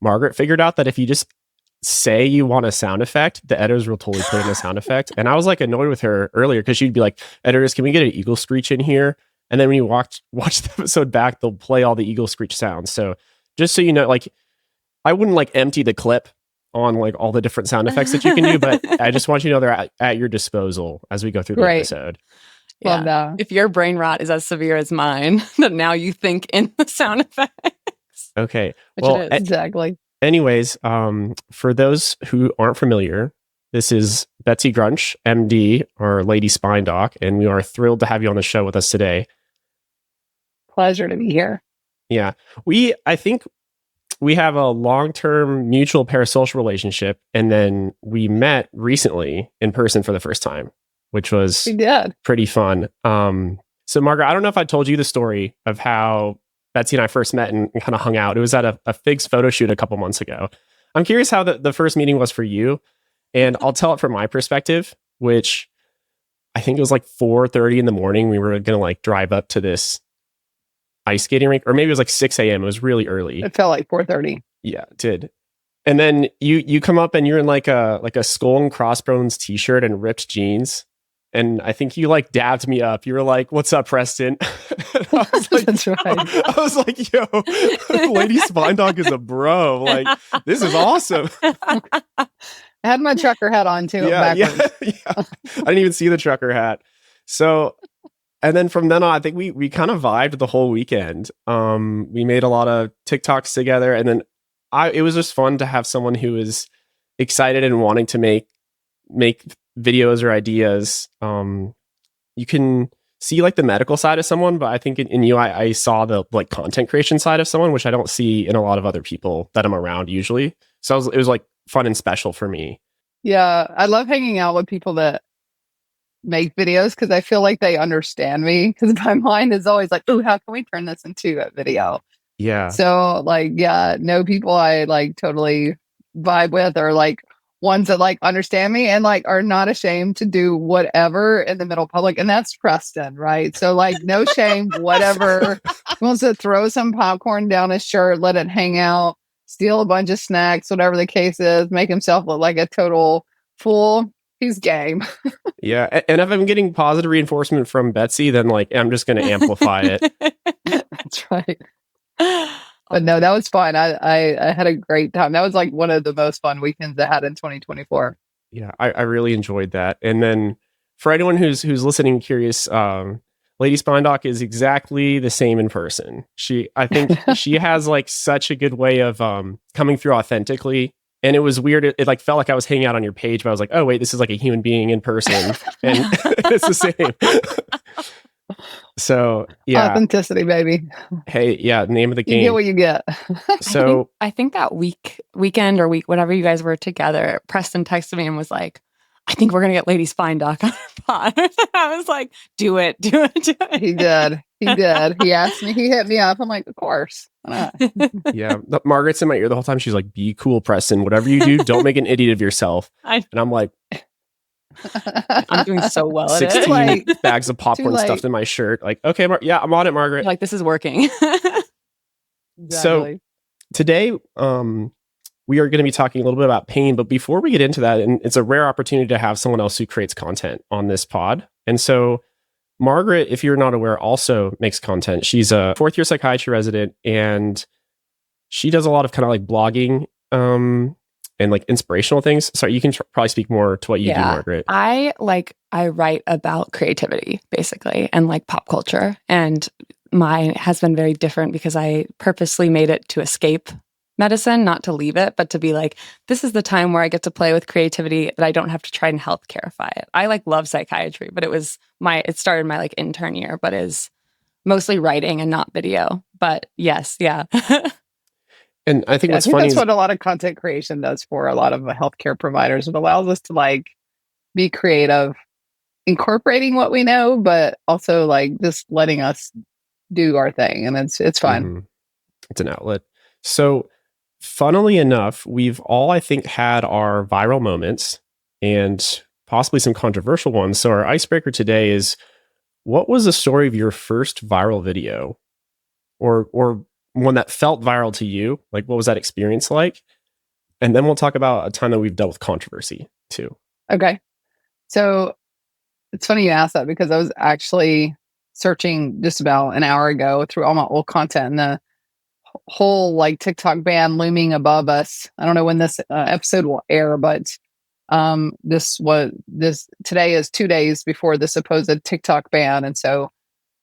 Margaret figured out that if you just say you want a sound effect, the editors will totally put in a sound effect. And I was like annoyed with her earlier because she'd be like, editors, can we get an eagle screech in here? And then when you watch the episode back, they'll play all the eagle screech sounds. So just so you know, like, I wouldn't like empty the clip on like all the different sound effects that you can do, but I just want you to know they're at your disposal as we go through the episode. Yeah. Well, if your brain rot is as severe as mine, then now you think in the sound effects. Okay. Well, exactly. Anyways, for those who aren't familiar, this is Betsy Grunch, MD, our lady spine doc, and we are thrilled to have you on the show with us today. Pleasure to be here. Yeah. I think we have a long-term mutual parasocial relationship, and then we met recently in person for the first time, which was pretty fun. So Margaret, I don't know if I told you the story of how Betsy and I first met and kind of hung out. It was at a Figs photo shoot a couple months ago. I'm curious how the first meeting was for you, and I'll tell it from my perspective, which I think it was like 4:30 in the morning. We were going to like drive up to this ice skating rink, or maybe it was like 6 a.m. It was really early. It felt like 4:30. Yeah, it did. And then you come up and you're in like a skull and crossbones t-shirt and ripped jeans. And I think you like dabbed me up. You were like, "What's up, Preston?" I was like, That's right. I was like, "Yo, Lady Spine Dog is a bro. Like, this is awesome." I had my trucker hat on too. Yeah. I didn't even see the trucker hat. So, and then from then on, I think we kind of vibed the whole weekend. We made a lot of TikToks together, and then it was just fun to have someone who is excited and wanting to make videos or ideas. You can see like the medical side of someone, but I think in you, I saw the like content creation side of someone, which I don't see in a lot of other people that I'm around usually. So it was like fun and special for me. Yeah, I love hanging out with people that make videos because I feel like they understand me, because my mind is always like, "Oh, how can we turn this into a video?" Yeah. So like, no people I like totally vibe with, or like ones that like understand me and like are not ashamed to do whatever in the middle public. And that's Preston, right? So like no shame, whatever. He wants to throw some popcorn down his shirt, let it hang out, steal a bunch of snacks, whatever the case is, make himself look like a total fool. He's game. Yeah. And if I'm getting positive reinforcement from Betsy, then like I'm just going to amplify it. That's right. But no, that was fun. I had a great time. That was like one of the most fun weekends I had in 2024. Yeah, I really enjoyed that. And then for anyone who's listening, curious, Lady Spine Doc is exactly the same in person. I think she has like such a good way of coming through authentically. And it was weird. It like felt like I was hanging out on your page, but I was like, oh wait, this is like a human being in person, and it's the same. So yeah, authenticity, baby. Hey, yeah, name of the game. You get what you get. So I think that weekend or week, whatever you guys were together, Preston texted me and was like, "I think we're gonna get Lady Spine Doc on our pod." I was like, "Do it." He did. He asked me. He hit me up. I'm like, "Of course." Yeah, Margaret's in my ear the whole time. She's like, "Be cool, Preston. Whatever you do, don't make an idiot of yourself." And I'm like, I'm doing so well at 16 it. Like, bags of popcorn stuffed in my shirt. Like, okay, yeah, I'm on it, Margaret. Like, this is working. Exactly. So today, we are going to be talking a little bit about pain. But before we get into that, and it's a rare opportunity to have someone else who creates content on this pod. And so Margaret, if you're not aware, also makes content. She's a fourth-year psychiatry resident, and she does a lot of kind of like blogging and like inspirational things. So you can probably speak more to what you do, Margaret. I write about creativity, basically, and like pop culture. And mine has been very different because I purposely made it to escape medicine, not to leave it, but to be like, this is the time where I get to play with creativity that I don't have to try and healthcareify it. I like love psychiatry, but it started my like intern year, but is mostly writing and not video. But yes, yeah. And I think what's funny that's what a lot of content creation does for a lot of healthcare providers. It allows us to like be creative, incorporating what we know, but also like just letting us do our thing. And it's fun. Mm-hmm. It's an outlet. So funnily enough, we've all, I think, had our viral moments and possibly some controversial ones. So our icebreaker today is, what was the story of your first viral video? Or one that felt viral to you. Like, what was that experience like? And then we'll talk about a time that we've dealt with controversy too. Okay. So it's funny you asked that because I was actually searching just about an hour ago through all my old content, and the whole like TikTok ban looming above us. I don't know when this episode will air, but today is 2 days before the supposed TikTok ban, and so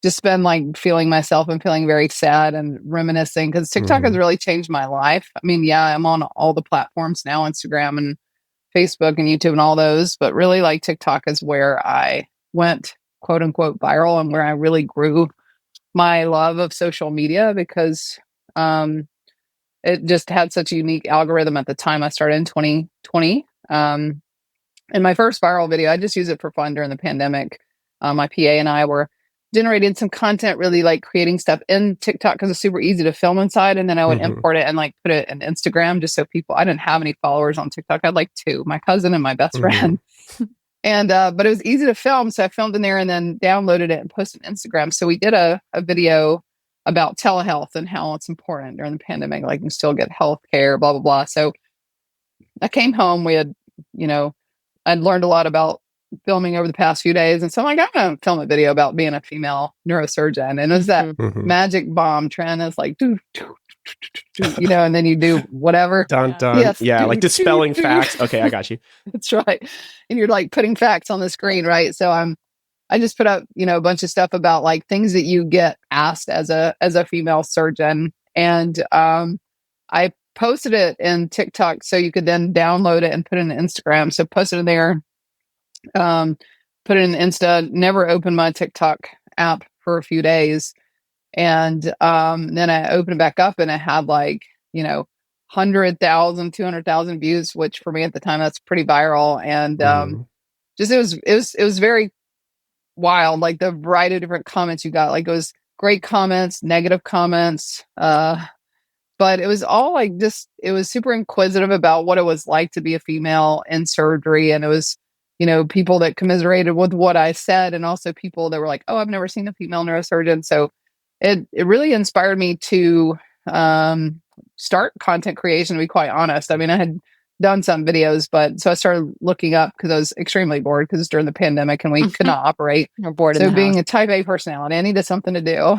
just been like feeling myself and feeling very sad and reminiscing because TikTok has really changed my life. I mean, yeah, I'm on all the platforms now, Instagram and Facebook and YouTube and all those, but really like TikTok is where I went quote unquote viral and where I really grew my love of social media because it just had such a unique algorithm at the time. I started in 2020. And my first viral video, I just used it for fun during the pandemic. My PA and I were generating some content, really like creating stuff in TikTok because it's super easy to film inside. And then I would import it and like put it in Instagram just so people, I didn't have any followers on TikTok. I had like 2, my cousin and my best friend. And, but it was easy to film. So I filmed in there and then downloaded it and posted on Instagram. So we did a video about telehealth and how it's important during the pandemic. Like you can still get health care, blah, blah, blah. So I came home. We had, I'd learned a lot about filming over the past few days. And so I'm like, I'm going to film a video about being a female neurosurgeon. And it was that magic bomb trend. It's like, and then you do whatever. Dun, dun. Yes, yeah, like dispelling facts. Okay, I got you. That's right. And you're like putting facts on the screen, right? So I just put up, a bunch of stuff about like things that you get asked as a female surgeon. And I posted it in TikTok so you could then download it and put it in Instagram. So posted it there, put it in Insta, never opened my TikTok app for a few days. And then I opened it back up and it had like, 100,000, 200,000 views, which for me at the time, that's pretty viral. And it was very wild, like the variety of different comments you got. Like it was great comments, negative comments, but it was all like it was super inquisitive about what it was like to be a female in surgery. And it was, people that commiserated with what I said and also people that were like, oh, I've never seen a female neurosurgeon. So it really inspired me to start content creation, to be quite honest. I mean, I had done some videos, but so I started looking up because I was extremely bored because it's during the pandemic and we could not operate. You're bored. So being a type A personality, I needed something to do.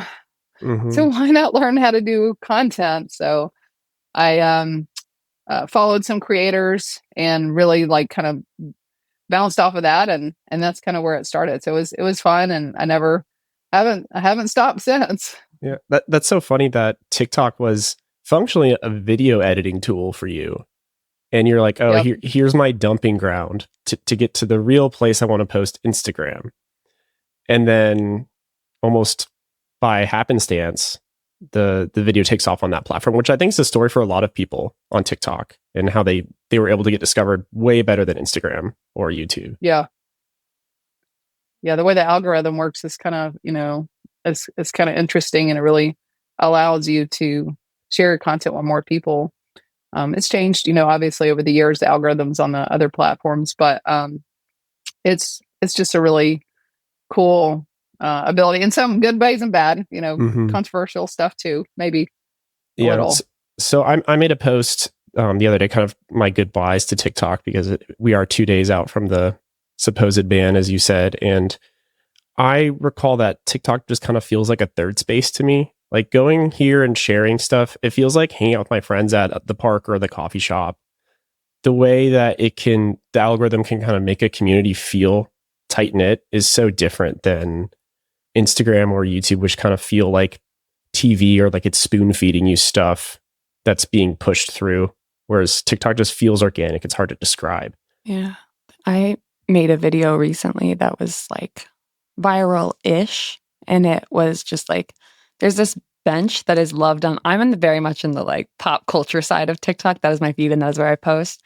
So why not learn how to do content? So I followed some creators and really like kind of bounced off of that, and that's kind of where it started. So it was fun, and I haven't stopped since. Yeah, that's so funny that TikTok was functionally a video editing tool for you, and you're like, oh, here's my dumping ground to get to the real place I want to post Instagram, and then almost by happenstance, the video takes off on that platform, which I think is a story for a lot of people on TikTok and how they were able to get discovered way better than Instagram or YouTube. Yeah. Yeah. The way the algorithm works is kind of, it's kind of interesting, and it really allows you to share content with more people. It's changed, obviously over the years, the algorithms on the other platforms, but it's just a really cool ability, in some good ways and bad, controversial stuff too, maybe a little. So I made a post the other day, kind of my goodbyes to TikTok, because we are 2 days out from the supposed ban, as you said. And I recall that TikTok just kind of feels like a third space to me. Like going here and sharing stuff, it feels like hanging out with my friends at the park or the coffee shop. The way that the algorithm can kind of make a community feel tight knit is so different than Instagram or YouTube, which kind of feel like TV, or like it's spoon feeding you stuff that's being pushed through. Whereas TikTok just feels organic. It's hard to describe. Yeah. I made a video recently that was like viral-ish. And it was just like, there's this bench that is loved on, very much in the like pop culture side of TikTok. That is my feed and that is where I post.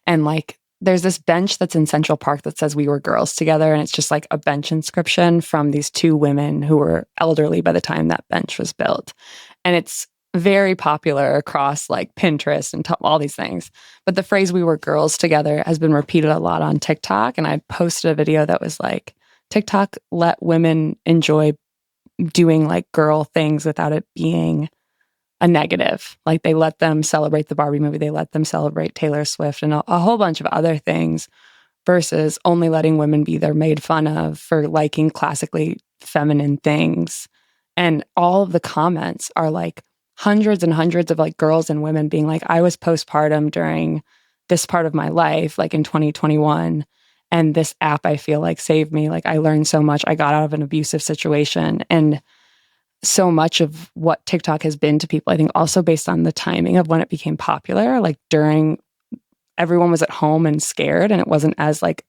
And like, there's this bench that's in Central Park that says "We were girls together." And it's just like a bench inscription from these 2 women who were elderly by the time that bench was built. And it's very popular across like Pinterest and all these things. But the phrase "we were girls together" has been repeated a lot on TikTok. And I posted a video that was like, TikTok let women enjoy doing like girl things without it being a negative. Like they let them celebrate the Barbie movie, they let them celebrate Taylor Swift and a whole bunch of other things, versus only letting women be there, made fun of for liking classically feminine things. And all of the comments are like hundreds and hundreds of like girls and women being like, I was postpartum during this part of my life, like in 2021. And this app, I feel like, saved me. Like I learned so much. I got out of an abusive situation. And so much of what TikTok has been to people, I think also based on the timing of when it became popular, like during everyone was at home and scared, and it wasn't as like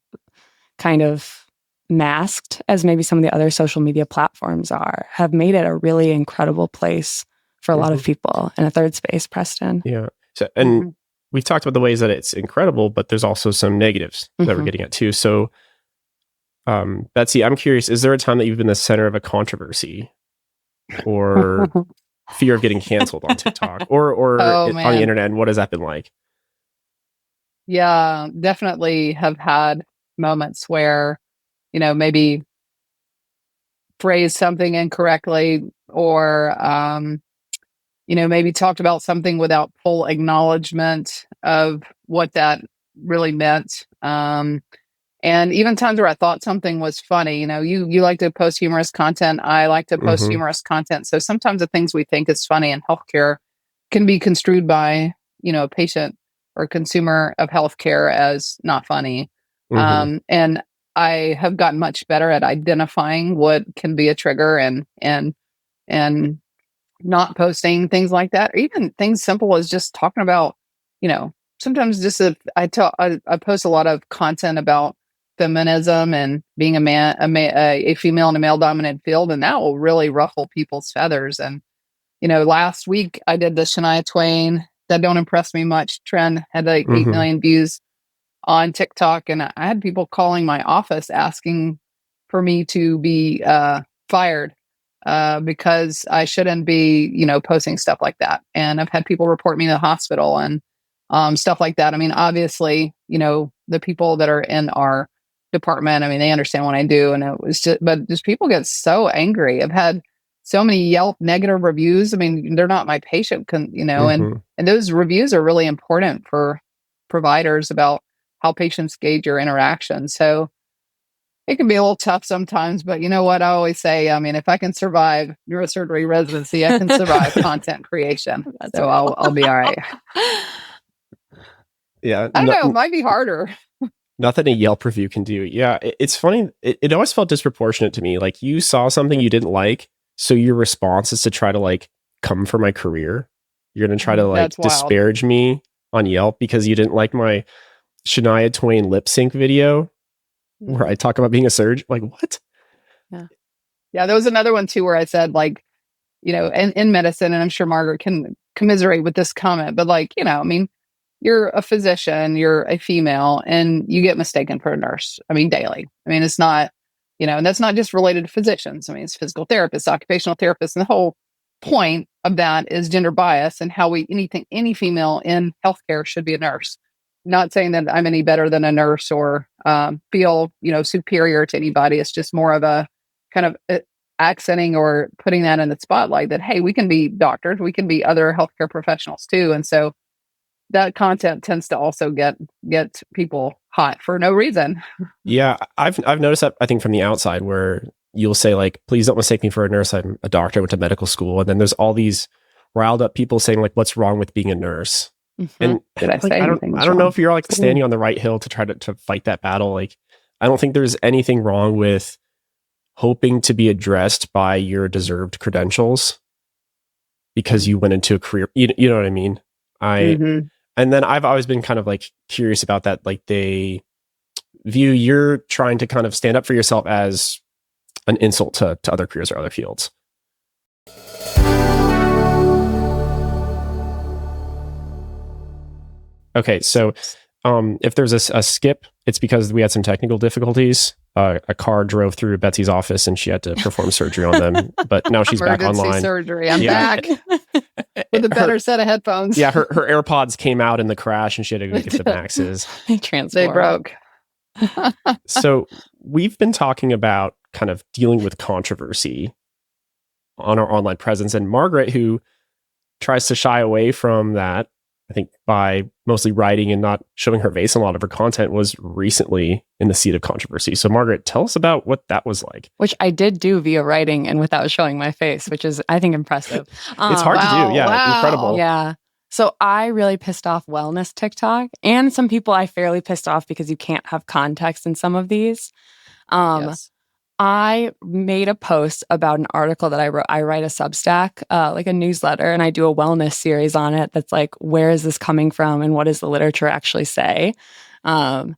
kind of masked as maybe some of the other social media platforms are, have made it a really incredible place for a lot of people. And a third space, Preston. Yeah. So, and we've talked about the ways that it's incredible, but there's also some negatives that we're getting at too. So, Betsy, I'm curious, is there a time that you've been the center of a controversy or fear of getting canceled on TikTok or on the internet? And what has that been like? Yeah, definitely have had moments where, maybe phrased something incorrectly or, maybe talked about something without full acknowledgement of what that really meant. And even times where I thought something was funny, you like to post humorous content. I like to post humorous content. So sometimes the things we think is funny in healthcare can be construed by, a patient or consumer of healthcare as not funny. And I have gotten much better at identifying what can be a trigger and not posting things like that, or even things simple as just talking about, sometimes just if I post a lot of content about feminism and being a female in a male dominant field, and that will really ruffle people's feathers. And last week I did the Shania Twain "That Don't Impress Me Much" trend, had like 8 million views on TikTok, and I had people calling my office asking for me to be fired because I shouldn't be, posting stuff like that. And I've had people report me to the hospital and stuff like that. I mean, obviously, the people that are in our department, I mean, they understand what I do, and it was just people get so angry. I've had so many Yelp negative reviews. I mean, they're not my patient, and those reviews are really important for providers about how patients gauge your interaction. So it can be a little tough sometimes, but you know what I always say? I mean, if I can survive neurosurgery residency, I can survive content creation. So I'll be all right. Yeah. I don't know. It might be harder. Nothing a Yelp review can do. Yeah. It's funny. It always felt disproportionate to me. Like you saw something you didn't like, so your response is to try to like come for my career. You're going to try to like disparage me on Yelp because you didn't like my Shania Twain lip sync video where I talk about being a surgeon. Like, what? Yeah, there was another one too where I said, like, in medicine, and I'm sure Margaret can commiserate with this comment, but like, I mean, you're a physician, you're a female, and you get mistaken for a nurse. I mean, daily. I mean, it's not, and that's not just related to physicians. I mean, it's physical therapists, occupational therapists, and the whole point of that is gender bias and how any female in healthcare should be a nurse. Not saying that I'm any better than a nurse or feel, superior to anybody. It's just more of a kind of accenting or putting that in the spotlight that, hey, we can be doctors, we can be other healthcare professionals too. And so that content tends to also get people hot for no reason. Yeah, I've noticed that, I think, from the outside, where you'll say like, please don't mistake me for a nurse. I'm a doctor, I went to medical school. And then there's all these riled up people saying like, what's wrong with being a nurse? And I don't know if you're like standing on the right hill to try to fight that battle. Like, I don't think there's anything wrong with hoping to be addressed by your deserved credentials because you went into a career. You know what I mean? And then I've always been kind of like curious about that. Like they view you're trying to kind of stand up for yourself as an insult to other careers or other fields. Okay, so if there's a skip, it's because we had some technical difficulties. A car drove through Betsy's office and she had to perform surgery on them. But now she's back online. Surgery. I'm back with a better set of headphones. Yeah, her AirPods came out in the crash and she had to go get the Maxes. They broke. So we've been talking about kind of dealing with controversy on our online presence. And Margaret, who tries to shy away from that, I think, by mostly writing and not showing her face in a lot of her content, was recently in the seat of controversy. So Margaret, tell us about what that was like. Which I did do via writing and without showing my face, which is, I think, impressive. It's hard to do. Yeah. Incredible. Yeah. So I really pissed off wellness TikTok, and some people I fairly pissed off because you can't have context in some of these. Yes. I made a post about an article that I wrote. I write a Substack, like a newsletter, and I do a wellness series on it that's like, where is this coming from and what does the literature actually say? And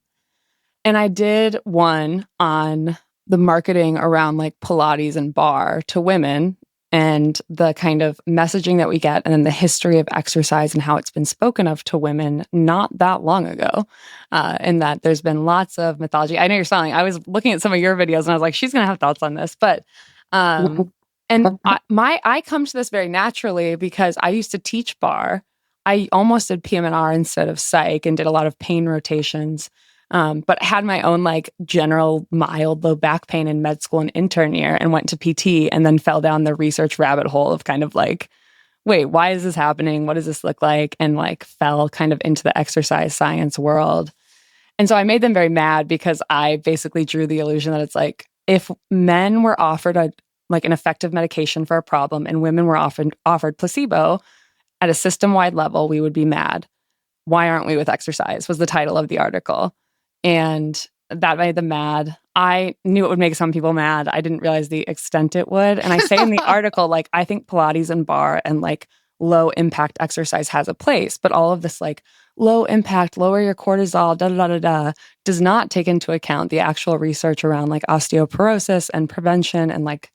I did one on the marketing around like Pilates and bar to women and the kind of messaging that we get, and then the history of exercise and how it's been spoken of to women not that long ago. And that there's been lots of mythology. I know you're smiling. I was looking at some of your videos and I was like, she's going to have thoughts on this. But, and I come to this very naturally because I used to teach bar. I almost did PM&R instead of psych and did a lot of pain rotations. But had my own like general mild low back pain in med school and intern year, and went to PT and then fell down the research rabbit hole of kind of like, wait, why is this happening? What does this look like? And like fell kind of into the exercise science world. And so I made them very mad because I basically drew the illusion that it's like, if men were offered an effective medication for a problem and women were offered placebo at a system-wide level, we would be mad. Why aren't we with exercise? Was the title of the article. And that made them mad. I knew it would make some people mad. I didn't realize the extent it would. And I say in the article, like, I think Pilates and bar and like low impact exercise has a place, but all of this like low impact, lower your cortisol, does not take into account the actual research around like osteoporosis and prevention. And like,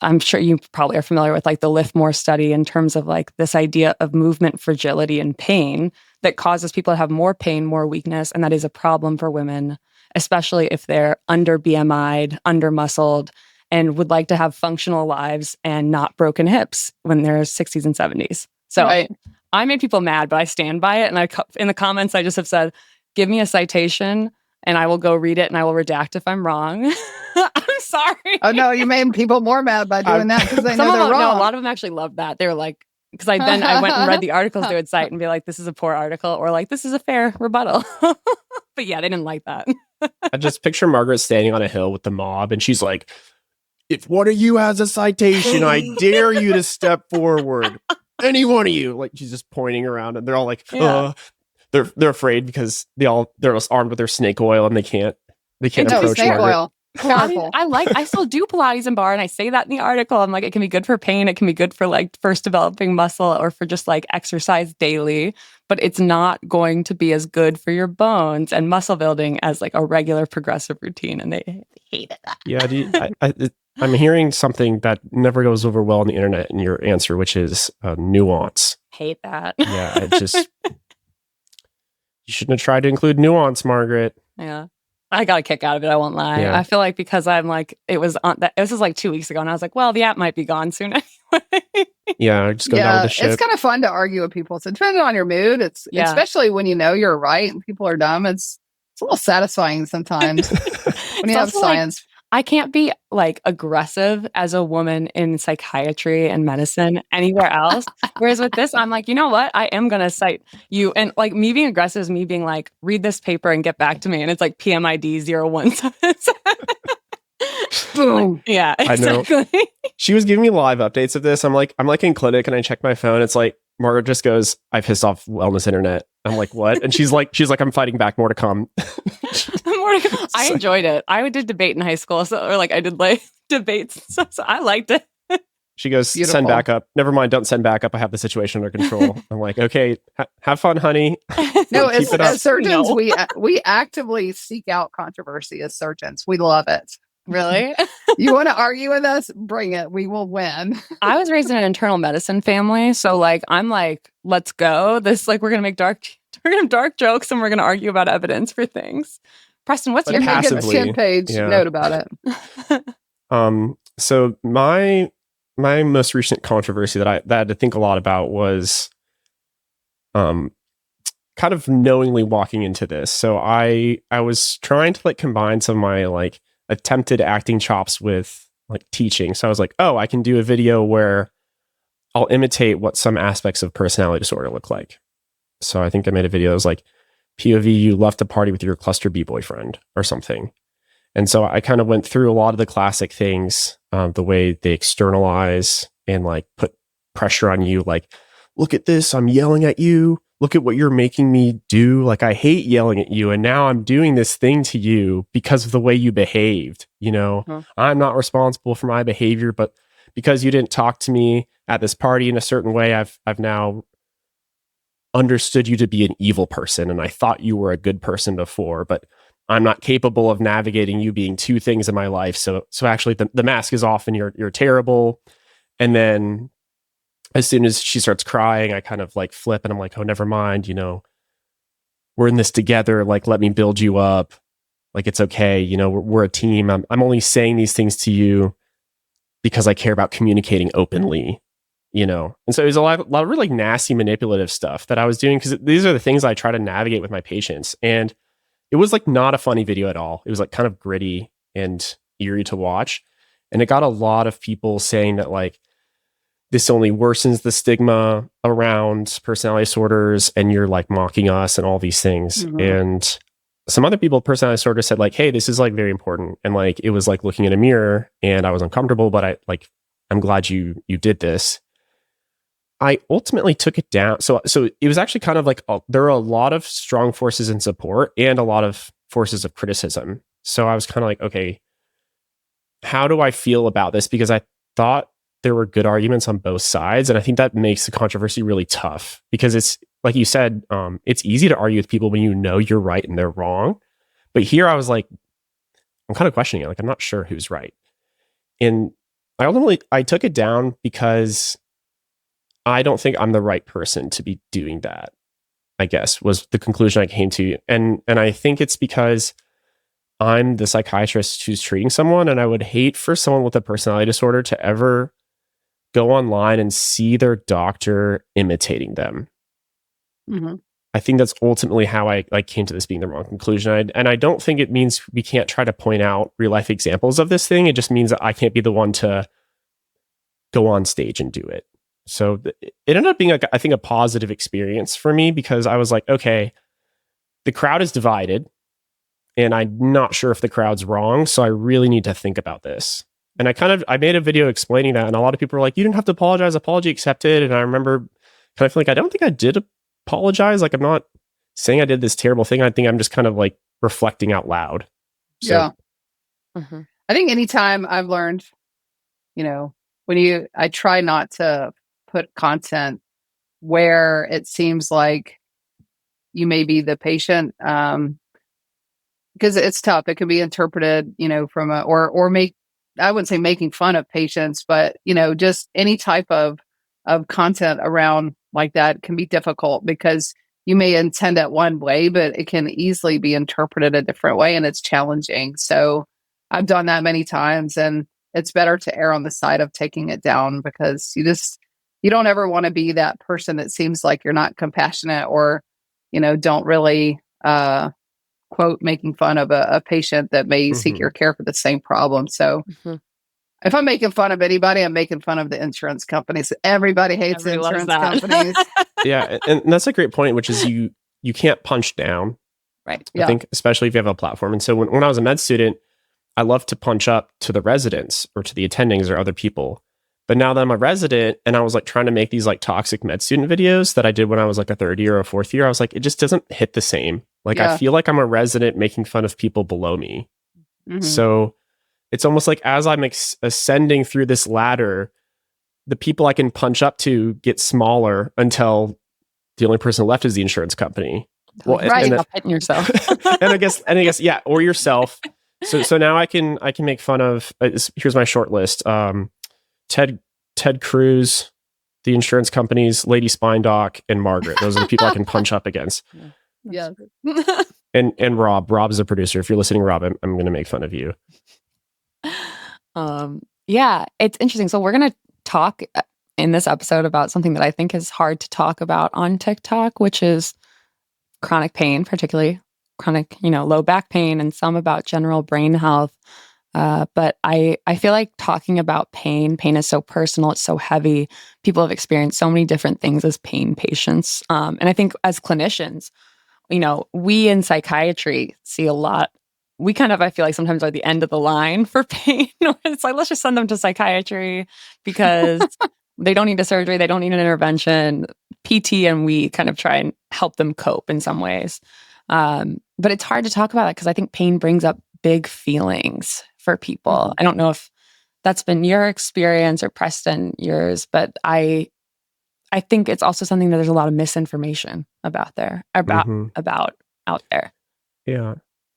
I'm sure you probably are familiar with like the Lift More study in terms of like this idea of movement fragility and pain that causes people to have more pain, more weakness. And that is a problem for women, especially if they're under BMI'd, under muscled, and would like to have functional lives and not broken hips when they're 60s and 70s. So right. I made people mad, but I stand by it. And in the comments, I just have said, give me a citation and I will go read it and I will redact if I'm wrong. I'm sorry. Oh, no, you made people more mad by doing that because they know they're wrong. No, a lot of them actually loved that. They were like, because I went and read the articles they would cite and be like, this is a poor article, or like, this is a fair rebuttal. But yeah, they didn't like that. I just picture Margaret standing on a hill with the mob and she's like, if one of you has a citation, I dare you to step forward. Any one of you. Like, she's just pointing around and they're all like, they're afraid because they're armed with their snake oil and they can't approach snake Margaret. Oil. I still do Pilates and bar, and I say that in the article. I'm like, it can be good for pain. It can be good for like first developing muscle or for just like exercise daily, but it's not going to be as good for your bones and muscle building as like a regular progressive routine. And they hated that. Yeah. I'm hearing something that never goes over well on the internet in your answer, which is nuance. Hate that. Yeah. It just, you shouldn't have tried to include nuance, Margaret. Yeah. I got a kick out of it. I won't lie. Yeah. I feel like because I'm like, this was like 2 weeks ago, and I was like, well, the app might be gone soon anyway. Yeah, just go down with the ship. It's kind of fun to argue with people. So depending on your mood, it's especially when you know you're right and people are dumb. It's a little satisfying sometimes when you have science. Like, I can't be like aggressive as a woman in psychiatry and medicine anywhere else. Whereas with this, I'm like, you know what? I am going to cite you. And like me being aggressive is me being like, read this paper and get back to me. And it's like PMID 017. Boom. Yeah, exactly. I know. She was giving me live updates of this. I'm like in clinic and I check my phone. It's like, Margaret just goes, I pissed off wellness internet. I'm like, what? And she's like, I'm fighting back. More to come. I enjoyed it. I did debate in high school, or like I did like debates, so I liked it. She goes, send back up. Never mind, don't send back up. I have the situation under control. I'm like, okay, have fun, honey. No, as surgeons, we actively seek out controversy as surgeons. We love it. Really? You want to argue with us? Bring it. We will win. I was raised in an internal medicine family, so like I'm like, let's go. This like we're gonna make dark jokes and we're gonna argue about evidence for things. Preston, what's your passively, 10-page note about it? So my most recent controversy that I had to think a lot about was kind of knowingly walking into this. So I was trying to like combine some of my like attempted acting chops with like teaching. So I was like, oh, I can do a video where I'll imitate what some aspects of personality disorder look like. So I think I made a video that was like, POV, you left the party with your cluster B boyfriend or something. And so I kind of went through a lot of the classic things, the way they externalize and like put pressure on you. Like, look at this, I'm yelling at you. Look at what you're making me do. Like, I hate yelling at you. And now I'm doing this thing to you because of the way you behaved. You know, I'm not responsible for my behavior, but because you didn't talk to me at this party in a certain way, I've now understood you to be an evil person. And I thought you were a good person before, but I'm not capable of navigating you being two things in my life. So actually the mask is off and you're terrible. And then as soon as she starts crying, I kind of like flip and I'm like, oh, never mind. You know, we're in this together. Like, let me build you up. Like, it's okay. You know, we're a team. I'm only saying these things to you because I care about communicating openly, you know? And so there's a lot of really nasty manipulative stuff that I was doing because these are the things I try to navigate with my patients. And it was like not a funny video at all. It was like kind of gritty and eerie to watch. And it got a lot of people saying that like, this only worsens the stigma around personality disorders and you're like mocking us and all these things. Mm-hmm. And some other people with personality disorder said like, hey, this is like very important. And like, it was like looking in a mirror and I was uncomfortable, but I'm glad you did this. I ultimately took it down. So it was actually kind of like, there are a lot of strong forces in support and a lot of forces of criticism. So I was kind of like, okay, how do I feel about this? Because I thought there were good arguments on both sides. And I think that makes the controversy really tough because it's like you said, it's easy to argue with people when you know you're right and they're wrong. But here I was like, I'm kind of questioning it. Like, I'm not sure who's right. And I took it down because I don't think I'm the right person to be doing that, I guess, was the conclusion I came to. And I think it's because I'm the psychiatrist who's treating someone, and I would hate for someone with a personality disorder to ever go online and see their doctor imitating them. Mm-hmm. I think that's ultimately how I came to this being the wrong conclusion. And I don't think it means we can't try to point out real life examples of this thing. It just means that I can't be the one to go on stage and do it. So it ended up being, I think, a positive experience for me because I was like, okay, the crowd is divided and I'm not sure if the crowd's wrong. So I really need to think about this. And I made a video explaining that. And a lot of people were like, you didn't have to apologize, apology accepted. And I remember kind of feeling like, I don't think I did apologize. Like, I'm not saying I did this terrible thing. I think I'm just kind of like reflecting out loud. So, yeah. Mm-hmm. I think anytime I've learned, you know, I try not to put content where it seems like you may be the patient, because it's tough. It can be interpreted, you know, from I wouldn't say making fun of patients, but, you know, just any type of content around like that can be difficult because you may intend it one way, but it can easily be interpreted a different way and it's challenging. So I've done that many times and it's better to err on the side of taking it down because you don't ever want to be that person that seems like you're not compassionate or, you know, don't really, quote, making fun of a patient that may seek your care for the same problem. So if I'm making fun of anybody, I'm making fun of the insurance companies. Everybody hates the insurance companies. Yeah. And that's a great point, which is you can't punch down. Right. I think, especially if you have a platform. And so when I was a med student, I loved to punch up to the residents or to the attendings or other people. But now that I'm a resident and I was like trying to make these like toxic med student videos that I did when I was like a third year or a fourth year, I was like, it just doesn't hit the same. Like, I feel like I'm a resident making fun of people below me. Mm-hmm. So it's almost like as I'm ascending through this ladder, the people I can punch up to get smaller until the only person left is the insurance company. Well, right. Stop hitting yourself. and I guess, yeah, or yourself. So now I can make fun of, here's my short list. Ted Cruz, the insurance companies, Lady Spine Doc, and Margaret. Those are the people I can punch up against. Yeah. And Rob is a producer. If you're listening, Rob, I'm going to make fun of you. Yeah, it's interesting. So we're going to talk in this episode about something that I think is hard to talk about on TikTok, which is chronic pain, particularly chronic, low back pain, and some about general brain health. But I feel like talking about pain is so personal. It's so heavy. People have experienced so many different things as pain patients. And I think as clinicians, we in psychiatry see a lot. We kind of, I feel like sometimes are the end of the line for pain. It's like, let's just send them to psychiatry because they don't need a surgery. They don't need an intervention. PT and we kind of try and help them cope in some ways. But it's hard to talk about it because I think pain brings up big feelings for people. Mm-hmm. I don't know if that's been your experience or Preston yours, but I think it's also something that there's a lot of misinformation about out there. Yeah.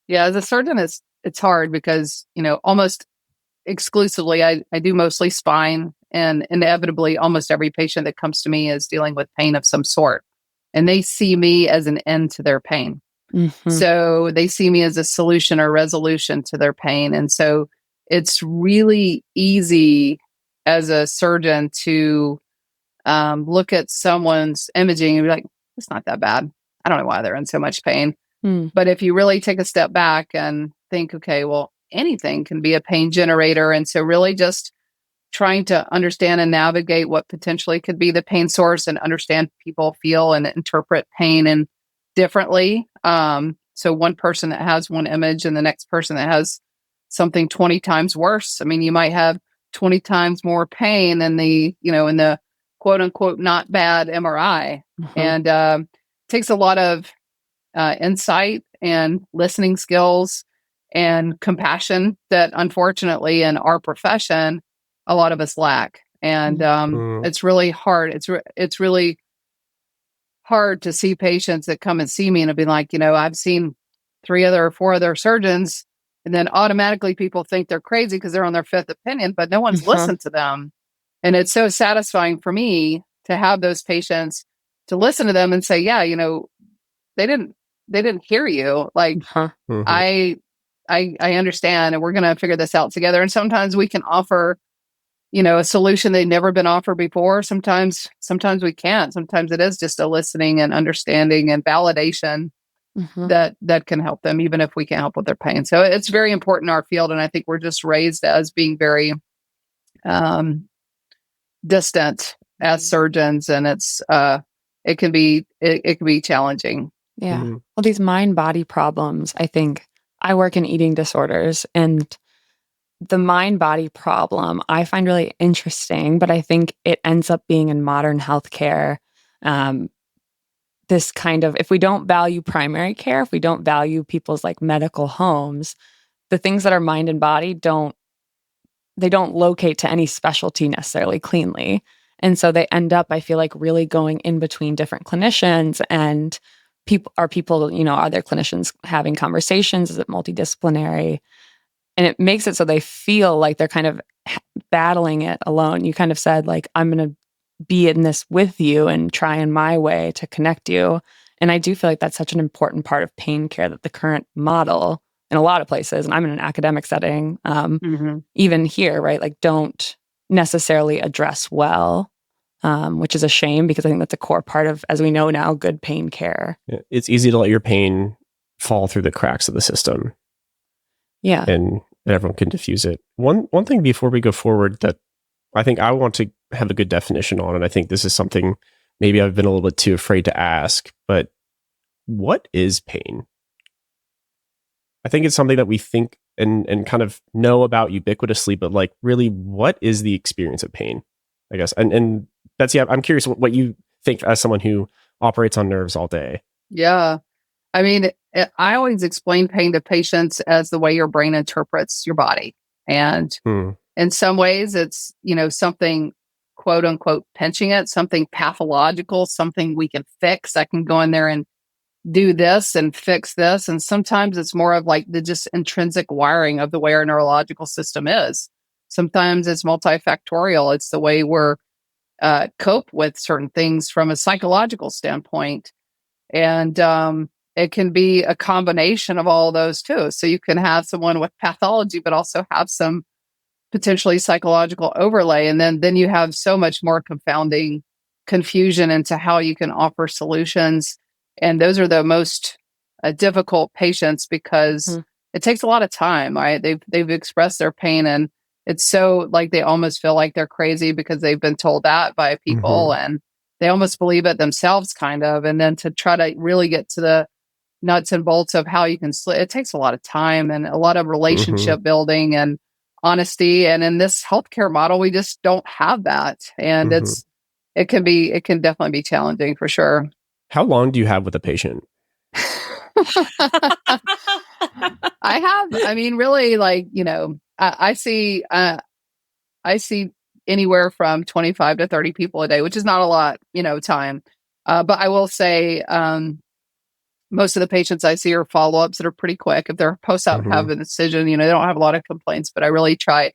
Yeah. As a surgeon, it's hard because, almost exclusively, I do mostly spine, and inevitably almost every patient that comes to me is dealing with pain of some sort. And they see me as an end to their pain. Mm-hmm. So they see me as a solution or resolution to their pain. And so it's really easy as a surgeon to look at someone's imaging and be like, it's not that bad. I don't know why they're in so much pain. But if you really take a step back and think, okay, well, anything can be a pain generator. And so really just trying to understand and navigate what potentially could be the pain source and understand people feel and interpret pain and differently. So one person that has one image and the next person that has something 20 times worse. I mean, you might have 20 times more pain in the quote unquote, not bad MRI. Mm-hmm. And takes a lot of insight and listening skills and compassion that unfortunately in our profession, a lot of us lack. And it's really hard. It's really hard to see patients that come and see me and be like, I've seen 3 or 4 other surgeons, and then automatically people think they're crazy because they're on their 5th opinion, but no one's listened to them. And it's so satisfying for me to have those patients to listen to them and say, yeah, they didn't hear you. Like, I understand, and we're going to figure this out together. And sometimes we can offer, a solution they've never been offered before. Sometimes we can't. Sometimes it is just a listening and understanding and validation that can help them, even if we can't help with their pain. So it's very important in our field. And I think we're just raised as being very distant as surgeons, and it can be challenging. Yeah. Well, these mind-body problems, I think I work in eating disorders, and the mind-body problem I find really interesting, but I think it ends up being in modern healthcare. This kind of, if we don't value primary care, if we don't value people's like medical homes, the things that are mind and body don't locate to any specialty necessarily cleanly. And so they end up, I feel like, really going in between different clinicians, and are there clinicians having conversations? Is it multidisciplinary? And it makes it so they feel like they're kind of battling it alone. You kind of said, like, I'm going to be in this with you and try in my way to connect you. And I do feel like that's such an important part of pain care, that the current model in a lot of places, and I'm in an academic setting, even here, right, like don't necessarily address well, which is a shame because I think that's a core part of, as we know now, good pain care. Yeah, it's easy to let your pain fall through the cracks of the system. Yeah. And everyone can diffuse it. One thing before we go forward that I think I want to have a good definition on, and I think this is something maybe I've been a little bit too afraid to ask, but what is pain? I think it's something that we think and kind of know about ubiquitously, but like really, what is the experience of pain, I guess? And Betsy, I'm curious what you think as someone who operates on nerves all day. Yeah. I mean, I always explain pain to patients as the way your brain interprets your body. And in some ways it's, something quote unquote pinching it, something pathological, something we can fix. I can go in there and do this and fix this. And sometimes it's more of like the just intrinsic wiring of the way our neurological system is. Sometimes it's multifactorial. It's the way we're cope with certain things from a psychological standpoint. And it can be a combination of all of those too. So you can have someone with pathology, but also have some potentially psychological overlay. And then you have so much more confounding confusion into how you can offer solutions. And those are the most difficult patients because it takes a lot of time, right? They've expressed their pain, and it's so like they almost feel like they're crazy because they've been told that by people, and they almost believe it themselves, kind of. And then to try to really get to the nuts and bolts of how you can it takes a lot of time and a lot of relationship building and honesty. And in this healthcare model, we just don't have that. And it can definitely be challenging for sure. How long do you have with a patient? I mean, really, like, I see anywhere from 25 to 30 people a day, which is not a lot, time. But I will say, most of the patients I see are follow-ups that are pretty quick. If they're post-op have a decision, they don't have a lot of complaints, but I really try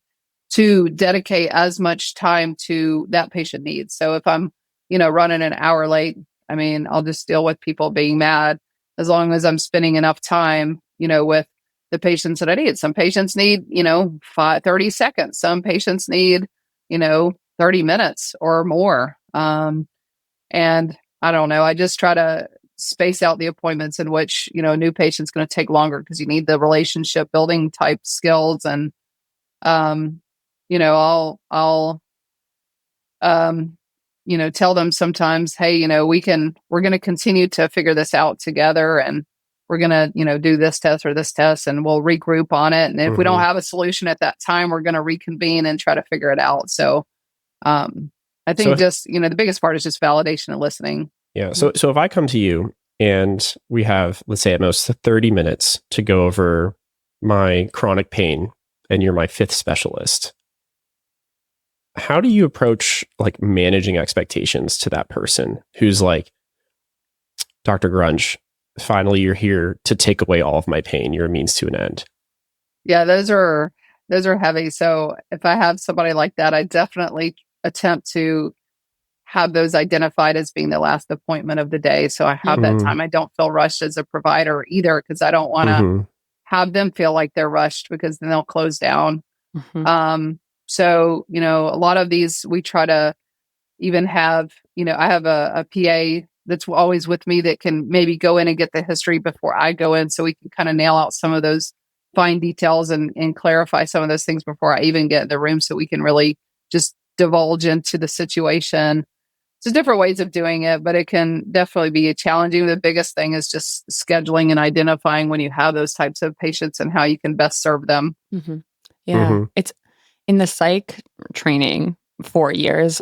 to dedicate as much time to that patient needs. So if I'm, running an hour late, I mean, I'll just deal with people being mad as long as I'm spending enough time, with the patients that I need. Some patients need, 30 seconds. Some patients need, 30 minutes or more. And I don't know. I just try to space out the appointments in which, a new patient's going to take longer because you need the relationship building type skills. And, I'll tell them sometimes, hey, we're going to continue to figure this out together, and we're going to, do this test or this test, and we'll regroup on it. And if we don't have a solution at that time, we're going to reconvene and try to figure it out. So, I think the biggest part is just validation and listening. Yeah. So if I come to you and we have, let's say at most 30 minutes to go over my chronic pain, and you're my fifth specialist, how do you approach like managing expectations to that person who's like, Dr. Grunch, finally you're here to take away all of my pain. You're a means to an end. Yeah, those are heavy. So if I have somebody like that, I definitely attempt to have those identified as being the last appointment of the day. So I have that time. I don't feel rushed as a provider either, because I don't want to have them feel like they're rushed, because then they'll close down. So, a lot of these we try to even have, I have a PA that's always with me that can maybe go in and get the history before I go in, so we can kind of nail out some of those fine details and clarify some of those things before I even get in the room, so we can really just divulge into the situation. So different ways of doing it, but it can definitely be challenging. The biggest thing is just scheduling and identifying when you have those types of patients and how you can best serve them. Yeah. It's in the psych training 4 years.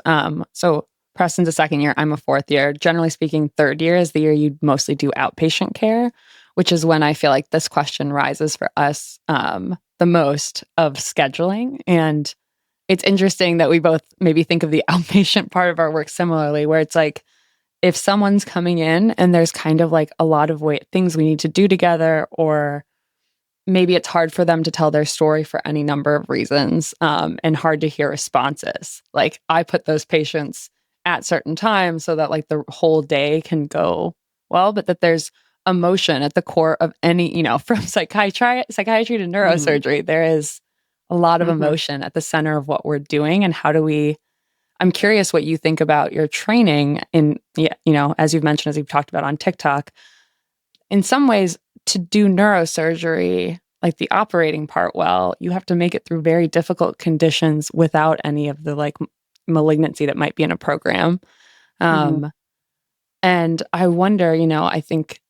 So Preston's a second year, I'm a fourth year. Generally speaking, third year is the year you mostly do outpatient care, which is when I feel like this question rises for us the most, of scheduling. And it's interesting that we both maybe think of the outpatient part of our work similarly, where it's like, if someone's coming in and there's kind of like a lot of things we need to do together, or maybe it's hard for them to tell their story for any number of reasons, and hard to hear responses. Like, I put those patients at certain times so that like the whole day can go well, but that there's emotion at the core of any, from psychiatry to neurosurgery, there is a lot of emotion at the center of what we're doing. And I'm curious what you think about your training in, as you've mentioned, as you've talked about on TikTok. In some ways, to do neurosurgery, like the operating part well, you have to make it through very difficult conditions without any of the like malignancy that might be in a program. And I wonder, I think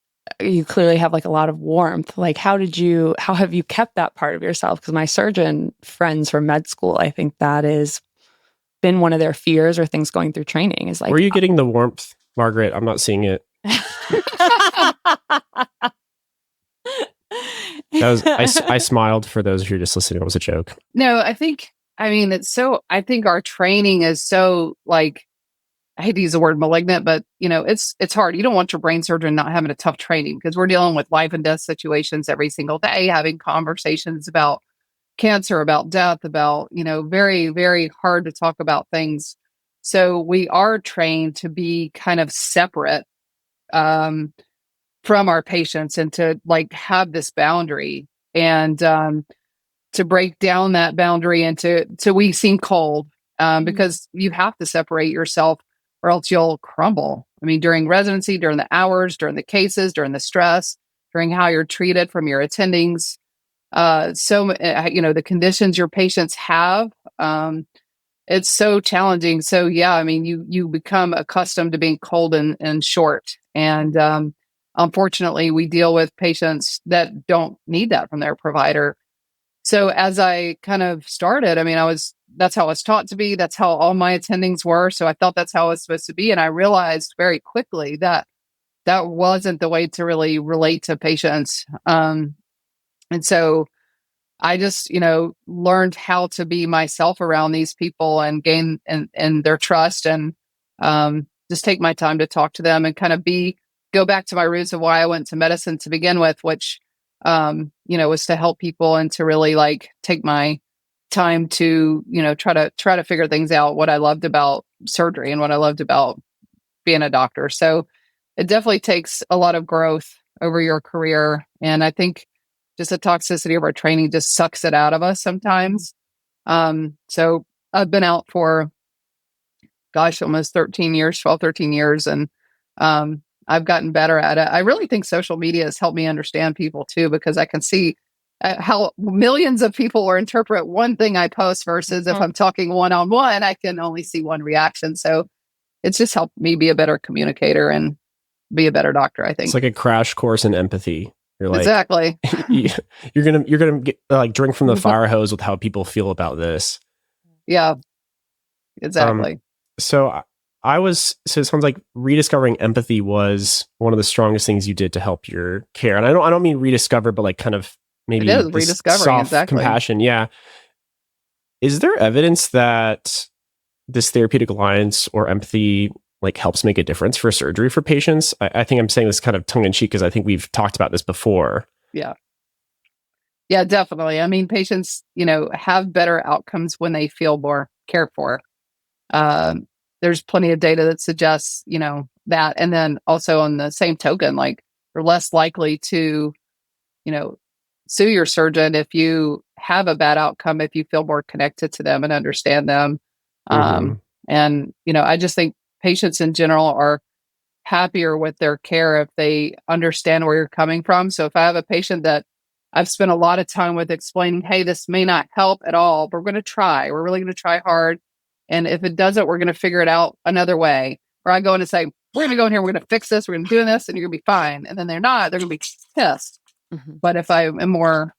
you clearly have like a lot of warmth. Like, how have you kept that part of yourself? Because my surgeon friends from med school, I think that has been one of their fears or things going through training is like, were you getting the warmth, Margaret? I'm not seeing it. I smiled for those who are just listening. It was a joke. No, I think our training is so, like, I hate to use the word malignant, but it's hard. You don't want your brain surgeon not having a tough training, because we're dealing with life and death situations every single day, having conversations about cancer, about death, about, very, very hard to talk about things. So we are trained to be kind of separate from our patients, and to like have this boundary, and to break down that boundary into we seem cold, because you have to separate yourself or else you'll crumble. I mean, during residency, during the hours, during the cases, during the stress, during how you're treated from your attendings, The conditions your patients have, it's so challenging. So yeah, I mean, you become accustomed to being cold and short. And unfortunately, we deal with patients that don't need that from their provider. So as I kind of started, I mean, that's how I was taught to be. That's how all my attendings were. So I thought that's how it was supposed to be. And I realized very quickly that that wasn't the way to really relate to patients. And so I just, learned how to be myself around these people and gain and their trust, and just take my time to talk to them and kind of go back to my roots of why I went to medicine to begin with, which, was to help people and to really like take my time to, try to figure things out, what I loved about surgery and what I loved about being a doctor. So it definitely takes a lot of growth over your career. And I think just the toxicity of our training just sucks it out of us sometimes. So I've been out for, almost 13 years, 12, 13 years. And I've gotten better at it. I really think social media has helped me understand people too, because I can see how millions of people will interpret one thing I post versus if I'm talking one-on-one, I can only see one reaction. So it's just helped me be a better communicator and be a better doctor, I think. It's like a crash course in empathy. You're like, exactly. you're gonna get, like drink from the fire hose with how people feel about this. Yeah, exactly. So it sounds like rediscovering empathy was one of the strongest things you did to help your care. And I don't mean rediscover, but like kind of maybe it is rediscovering, soft exactly. compassion. Yeah. Is there evidence that this therapeutic alliance or empathy like helps make a difference for surgery for patients? I think I'm saying this kind of tongue in cheek because I think we've talked about this before. Yeah. Yeah, definitely. I mean, patients, have better outcomes when they feel more cared for. There's plenty of data that suggests, that. And then also on the same token, like you're less likely to, sue your surgeon if you have a bad outcome, if you feel more connected to them and understand them. And, I just think patients in general are happier with their care if they understand where you're coming from. So if I have a patient that I've spent a lot of time with explaining, hey, this may not help at all, but we're going to try. We're really going to try hard. And if it doesn't, we're going to figure it out another way. Or I go in and say, we're going to go in here, we're going to fix this, we're going to do this, and you're going to be fine. And then they're not, they're going to be pissed. But if I am more,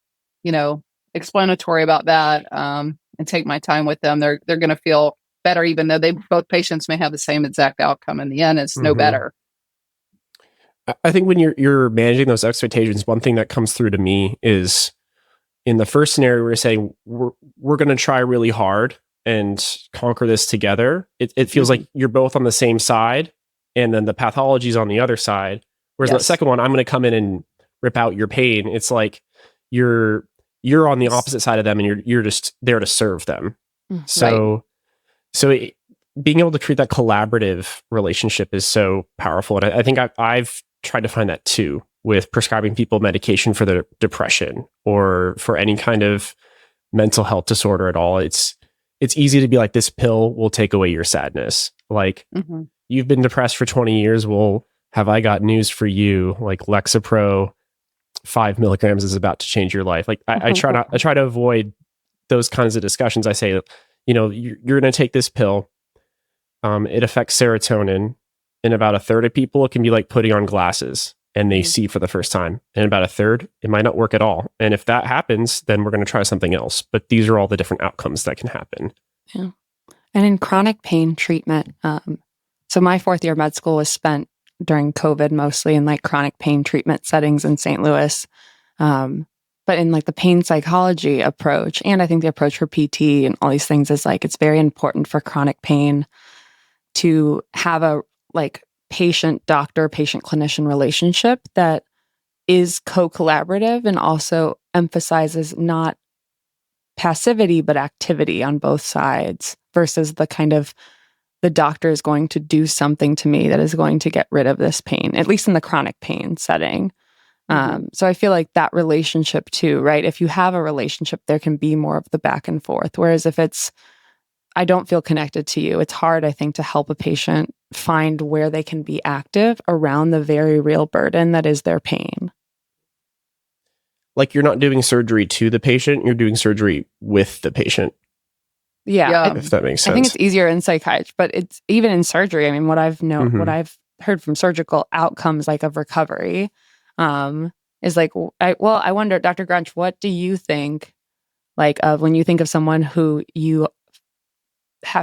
explanatory about that, and take my time with them, they're going to feel better, even though both patients may have the same exact outcome. In the end, it's no better. I think when you're managing those expectations, one thing that comes through to me is in the first scenario, we're saying we're going to try really hard and conquer this together. It feels like you're both on the same side, and then the pathology is on the other side. Whereas in the second one, I'm going to come in and rip out your pain. It's like you're on the opposite side of them, and you're just there to serve them. So being able to create that collaborative relationship is so powerful, and I think I've tried to find that too with prescribing people medication for their depression or for any kind of mental health disorder at all. It's easy to be like, this pill will take away your sadness. Like, you've been depressed for 20 years. Well, have I got news for you? Like Lexapro 5 milligrams is about to change your life. Like I try to avoid those kinds of discussions. I say, you're going to take this pill. It affects serotonin. In about a third of people, it can be like putting on glasses and they see for the first time. And about a third, it might not work at all. And if that happens, then we're going to try something else. But these are all the different outcomes that can happen. Yeah. And in chronic pain treatment, so my fourth year of med school was spent during COVID, mostly in like chronic pain treatment settings in St. Louis. But in like the pain psychology approach, and I think the approach for PT and all these things is like, it's very important for chronic pain to have a like patient doctor, patient clinician relationship that is co-collaborative and also emphasizes not passivity, but activity on both sides versus the kind of the doctor is going to do something to me that is going to get rid of this pain, at least in the chronic pain setting. So I feel like that relationship too, right? If you have a relationship, there can be more of the back and forth. Whereas if it's, I don't feel connected to you, it's hard, I think, to help a patient find where they can be active around the very real burden that is their pain. like you're not doing surgery to the patient, you're doing surgery with the patient. Yeah. If that makes sense. I think it's easier in psychiatry, but it's even in surgery. I mean, what I've heard from surgical outcomes like of recovery is like, I wonder, Dr. Grunch, what do you think like of when you think of someone who you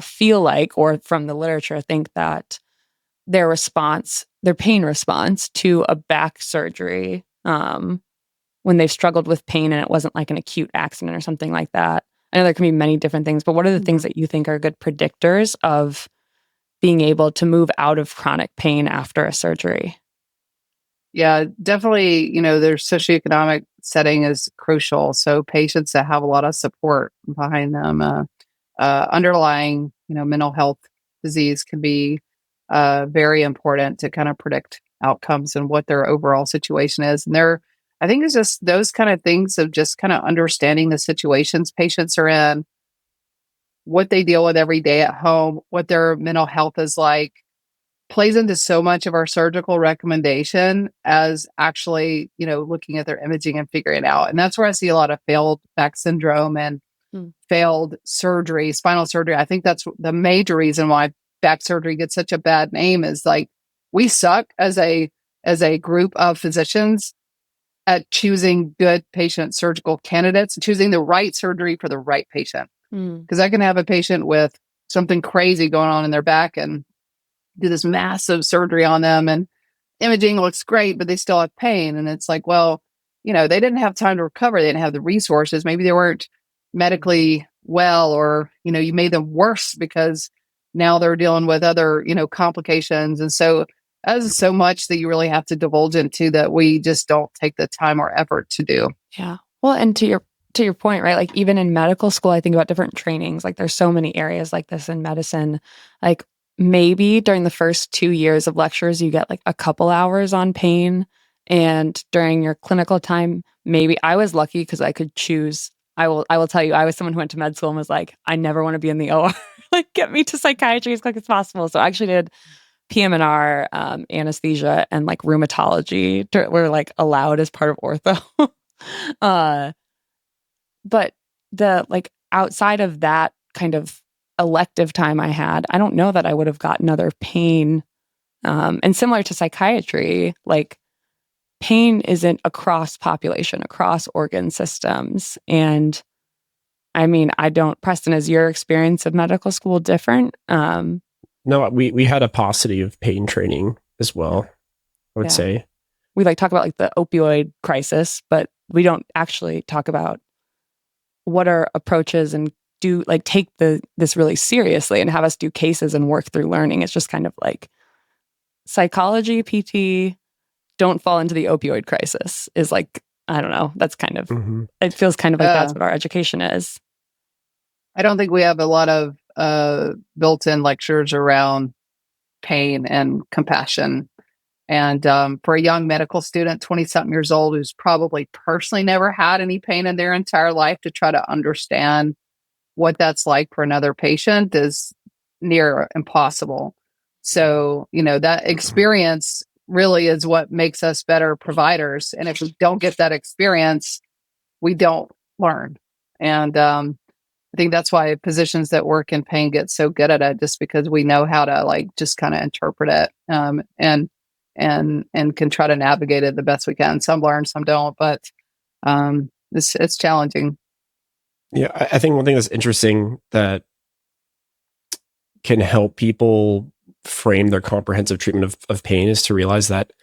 feel like, or from the literature, think that their pain response to a back surgery, when they've struggled with pain and it wasn't like an acute accident or something like that. I know there can be many different things, but what are the things that you think are good predictors of being able to move out of chronic pain after a surgery? Yeah, definitely, their socioeconomic setting is crucial. So patients that have a lot of support behind them, underlying, mental health disease can be very important to kind of predict outcomes and what their overall situation is. And I think it's just those kind of things of just kind of understanding the situations patients are in, what they deal with every day at home, what their mental health is like, plays into so much of our surgical recommendation as actually, looking at their imaging and figuring it out. And that's where I see a lot of failed back syndrome and failed surgery, spinal surgery. I think that's the major reason why back surgery gets such a bad name is like we suck as a group of physicians at choosing good patient surgical candidates, choosing the right surgery for the right patient. Because I can have a patient with something crazy going on in their back and do this massive surgery on them, and imaging looks great, but they still have pain. And it's like, well, they didn't have time to recover. They didn't have the resources. Maybe they weren't medically well, or, you made them worse because now they're dealing with other, complications. And so as so much that you really have to divulge into that we just don't take the time or effort to do. Yeah. Well, and to your point, right? Like even in medical school, I think about different trainings. Like there's so many areas like this in medicine. Like maybe during the first 2 years of lectures, you get like a couple hours on pain. And during your clinical time, maybe I was lucky because I could choose. I will tell you, I was someone who went to med school and was like, I never want to be in the OR. Like get me to psychiatry as quick as possible. So I actually did PM&R, anesthesia, and like rheumatology were like allowed as part of ortho. But the like outside of that kind of elective time I had, I don't know that I would have gotten other pain. And similar to psychiatry, like pain isn't across population, across organ systems. And I mean, Preston, is your experience of medical school different? No, we had a paucity of pain training as well, I would say. We like talk about like the opioid crisis, but we don't actually talk about what are approaches and do like take this really seriously and have us do cases and work through learning. It's just kind of like psychology, PT, don't fall into the opioid crisis is like, I don't know. That's kind of, it feels kind of like that's what our education is. I don't think we have a lot of built-in lectures around pain and compassion. And for a young medical student, 20-something years old, who's probably personally never had any pain in their entire life, to try to understand what that's like for another patient is near impossible. So, that experience really is what makes us better providers. And if we don't get that experience, we don't learn. And I think that's why physicians that work in pain get so good at it, just because we know how to like just kind of interpret it and can try to navigate it the best we can. Some learn, some don't, but it's challenging. Yeah, I think one thing that's interesting that can help people frame their comprehensive treatment of pain is to realize that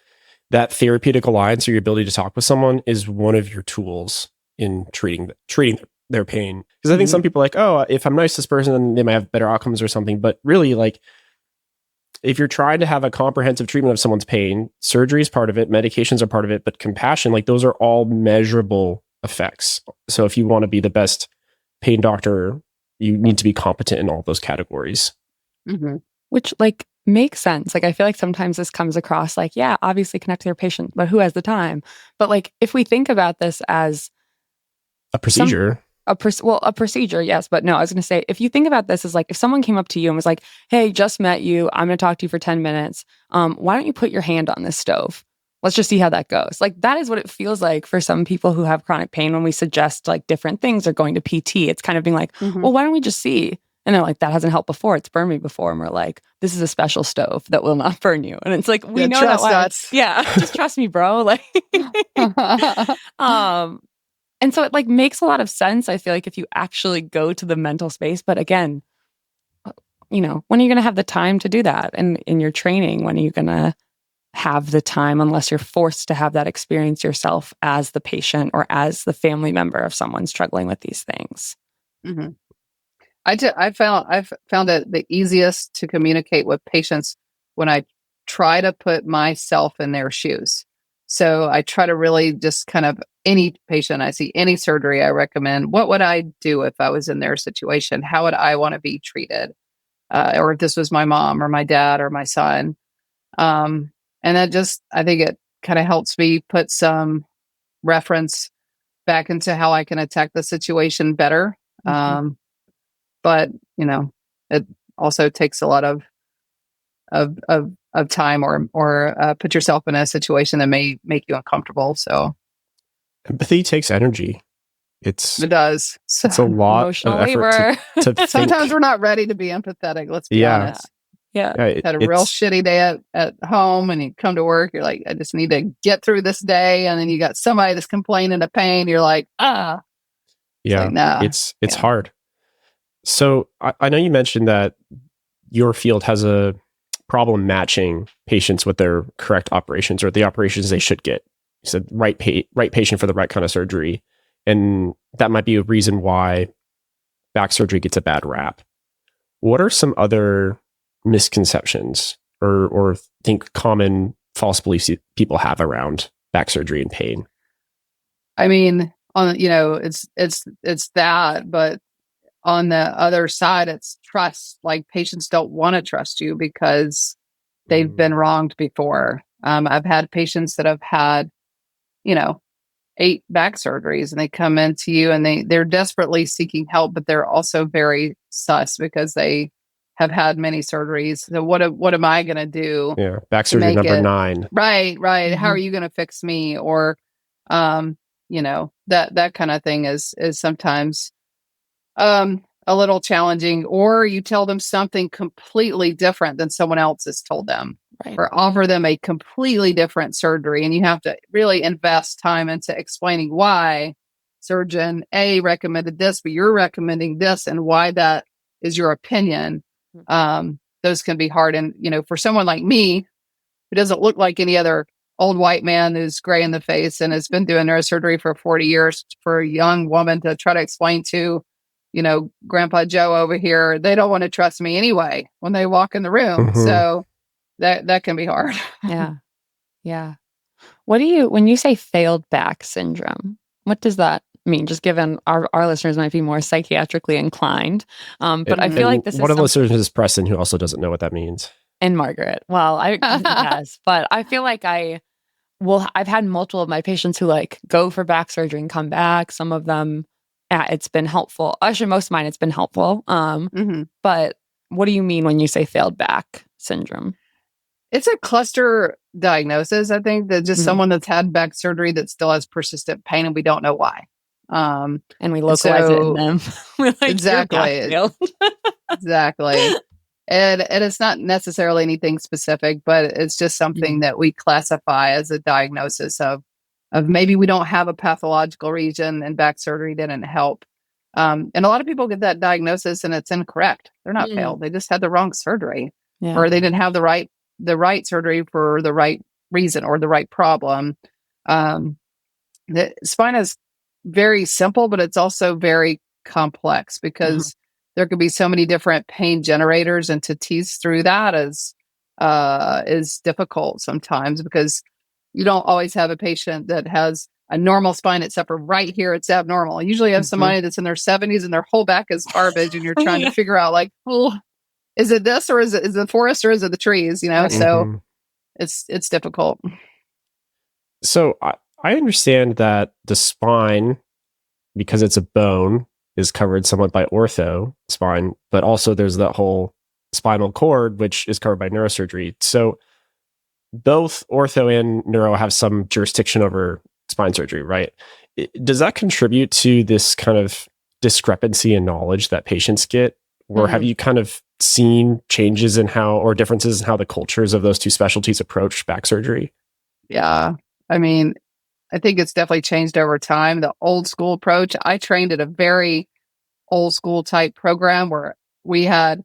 therapeutic alliance, or your ability to talk with someone, is one of your tools in treating their pain. Because I think some people are like, oh, if I'm nice to this person, then they might have better outcomes or something. But really, like, if you're trying to have a comprehensive treatment of someone's pain, surgery is part of it, medications are part of it, but compassion, like those are all measurable effects. So if you want to be the best pain doctor, you need to be competent in all those categories. Which like makes sense. Like I feel like sometimes this comes across like, yeah, obviously connect to your patient, but who has the time? But like if we think about this as a procedure, a procedure, yes, but no, I was going to say, if you think about this as like, if someone came up to you and was like, hey, just met you, I'm going to talk to you for 10 minutes. Why don't you put your hand on this stove? let's just see how that goes. Like, that is what it feels like for some people who have chronic pain when we suggest like different things or going to PT. It's kind of being like, well, why don't we just see? And they're like, that hasn't helped before. It's burned me before. And we're like, this is a special stove that will not burn you. And it's like, we know that. Just trust me, bro. Like, and so it like makes a lot of sense. I feel like if you actually go to the mental space, but again, you know, when are you going to have the time to do that? And in your training, when are you going to have the time, unless you're forced to have that experience yourself as the patient or as the family member of someone struggling with these things? I've found it the easiest to communicate with patients when I try to put myself in their shoes. So I try to really just kind of, any patient I see, any surgery I recommend, what would I do if I was in their situation? How would I want to be treated? Or if this was my mom or my dad or my son. And that just, I think it kind of helps me put some reference back into how I can attack the situation better. But, you know, it also takes a lot of time or put yourself in a situation that may make you uncomfortable. So empathy takes energy. It does. It's a lot of effort to sometimes we're not ready to be empathetic. Let's be honest. Yeah. Had a real shitty day at home, and you come to work, you're like, I just need to get through this day. And then you got somebody that's complaining of pain. You're like, Yeah. Like, nah. It's hard. So I know you mentioned that your field has a problem matching patients with their correct operations or the operations they should get. You said right patient for the right kind of surgery. And that might be a reason why back surgery gets a bad rap. What are some other misconceptions or think common false beliefs people have around back surgery and pain? I mean, it's that, but on the other side, it's trust. Like, patients don't want to trust you because they've been wronged before. I've had patients that have had, 8 back surgeries, and they come into you and they're desperately seeking help, but they're also very sus because they have had many surgeries. So what am I going to do? Yeah. Back surgery number 9. Right. How are you going to fix me? Or, that kind of thing is sometimes a little challenging, or you tell them something completely different than someone else has told them, or offer them a completely different surgery. And you have to really invest time into explaining why surgeon A recommended this, but you're recommending this, and why that is your opinion. Those can be hard. And, for someone like me, who doesn't look like any other old white man who's gray in the face and has been doing neurosurgery for 40 years, for a young woman to try to explain to, Grandpa Joe over here, they don't want to trust me anyway when they walk in the room. So that can be hard. Yeah. What when you say failed back syndrome, what does that mean? Just given our listeners might be more psychiatrically inclined. But I feel like this is one of the listeners is Preston, who also doesn't know what that means. And Margaret. Well, he has, but I feel like I've had multiple of my patients who like go for back surgery and come back. Some of them, it's been helpful. Actually, most of mine, it's been helpful. But what do you mean when you say failed back syndrome? It's a cluster diagnosis. I think that just someone that's had back surgery that still has persistent pain, and we don't know why. And we localize it in them. We're like, exactly. Exactly. And it's not necessarily anything specific, but it's just something that we classify as a diagnosis of maybe we don't have a pathological region and back surgery didn't help. And a lot of people get that diagnosis and it's incorrect. They're not failed. They just had the wrong surgery, or they didn't have the right surgery for the right reason or the right problem. The spine is very simple, but it's also very complex because there could be so many different pain generators, and to tease through that is difficult sometimes, because you don't always have a patient that has a normal spine, except for right here it's abnormal. Usually you have somebody that's in their 70s and their whole back is garbage, and you're trying to figure out, like, well, is it this, or is it the forest, or is it the trees? So it's difficult. So I understand that the spine, because it's a bone, is covered somewhat by ortho spine, but also there's that whole spinal cord, which is covered by neurosurgery. So both ortho and neuro have some jurisdiction over spine surgery, right? Does that contribute to this kind of discrepancy in knowledge that patients get? Or have you kind of seen changes in how, or differences in how the cultures of those two specialties approach back surgery? Yeah. I mean, I think it's definitely changed over time. The old school approach, I trained at a very old school type program where we had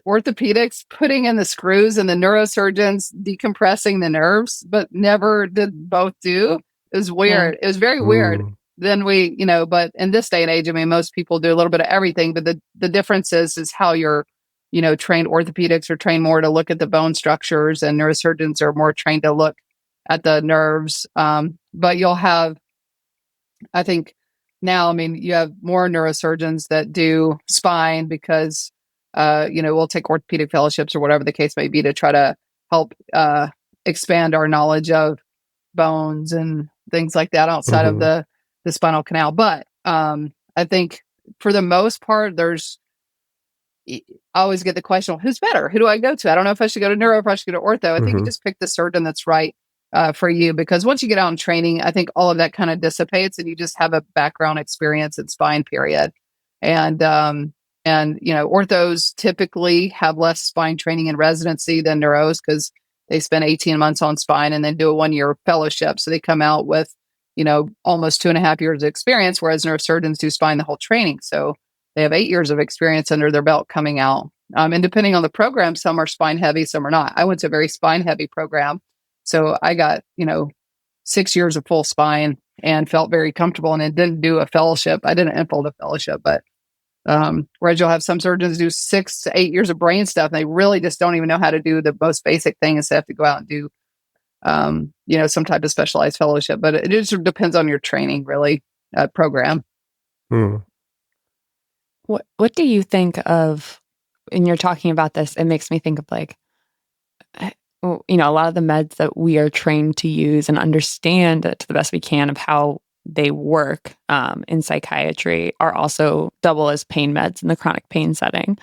orthopedics putting in the screws and the neurosurgeons decompressing the nerves, but never did both do. It was weird. Yeah. It was very weird. Then we, but in this day and age, I mean, most people do a little bit of everything, but the difference is how you're, trained. Orthopedics are trained more to look at the bone structures, and neurosurgeons are more trained to look at the nerves. But you'll have, I think now, I mean, you have more neurosurgeons that do spine because, we'll take orthopedic fellowships or whatever the case may be to try to help expand our knowledge of bones and things like that outside of the spinal canal. But I think for the most part, I always get the question, well, who's better? Who do I go to? I don't know if I should go to neuro, if I should go to ortho. I think you just pick the surgeon that's right for you, because once you get out in training, I think all of that kind of dissipates and you just have a background experience in spine, period. And orthos typically have less spine training in residency than neuros because they spend 18 months on spine and then do a 1-year fellowship. So they come out with, almost 2.5 years of experience, whereas neurosurgeons do spine the whole training. So they have 8 years of experience under their belt coming out. And depending on the program, some are spine heavy, some are not. I went to a very spine heavy program. So I got, 6 years of full spine and felt very comfortable, and it didn't do a fellowship. I didn't enfold a fellowship, but whereas you'll have some surgeons do 6 to 8 years of brain stuff, and they really just don't even know how to do the most basic thing, is they have to go out and do, some type of specialized fellowship. But it just depends on your training, really, program. What do you think of, when you're talking about this, it makes me think of a lot of the meds that we are trained to use and understand to the best we can of how they work in psychiatry are also double as pain meds in the chronic pain setting.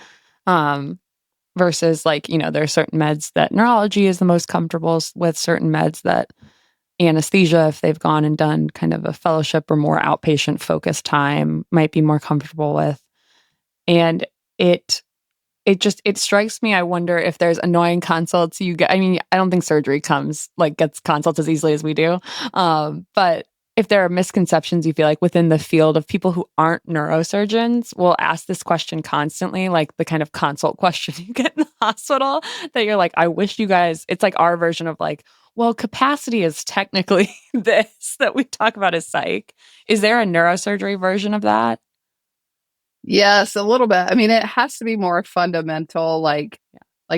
Versus there are certain meds that neurology is the most comfortable with, certain meds that anesthesia, if they've gone and done kind of a fellowship or more outpatient focused time, might be more comfortable with. And it strikes me, I wonder if there's annoying consults you get. I mean, I don't think surgery gets consults as easily as we do. But if there are misconceptions you feel like within the field of people who aren't neurosurgeons will ask this question constantly, like the kind of consult question you get in the hospital that you're like, I wish you guys, it's like our version of well, capacity is technically this that we talk about as psych. Is there a neurosurgery version of that? Yes, a little bit. I mean, it has to be more fundamental, like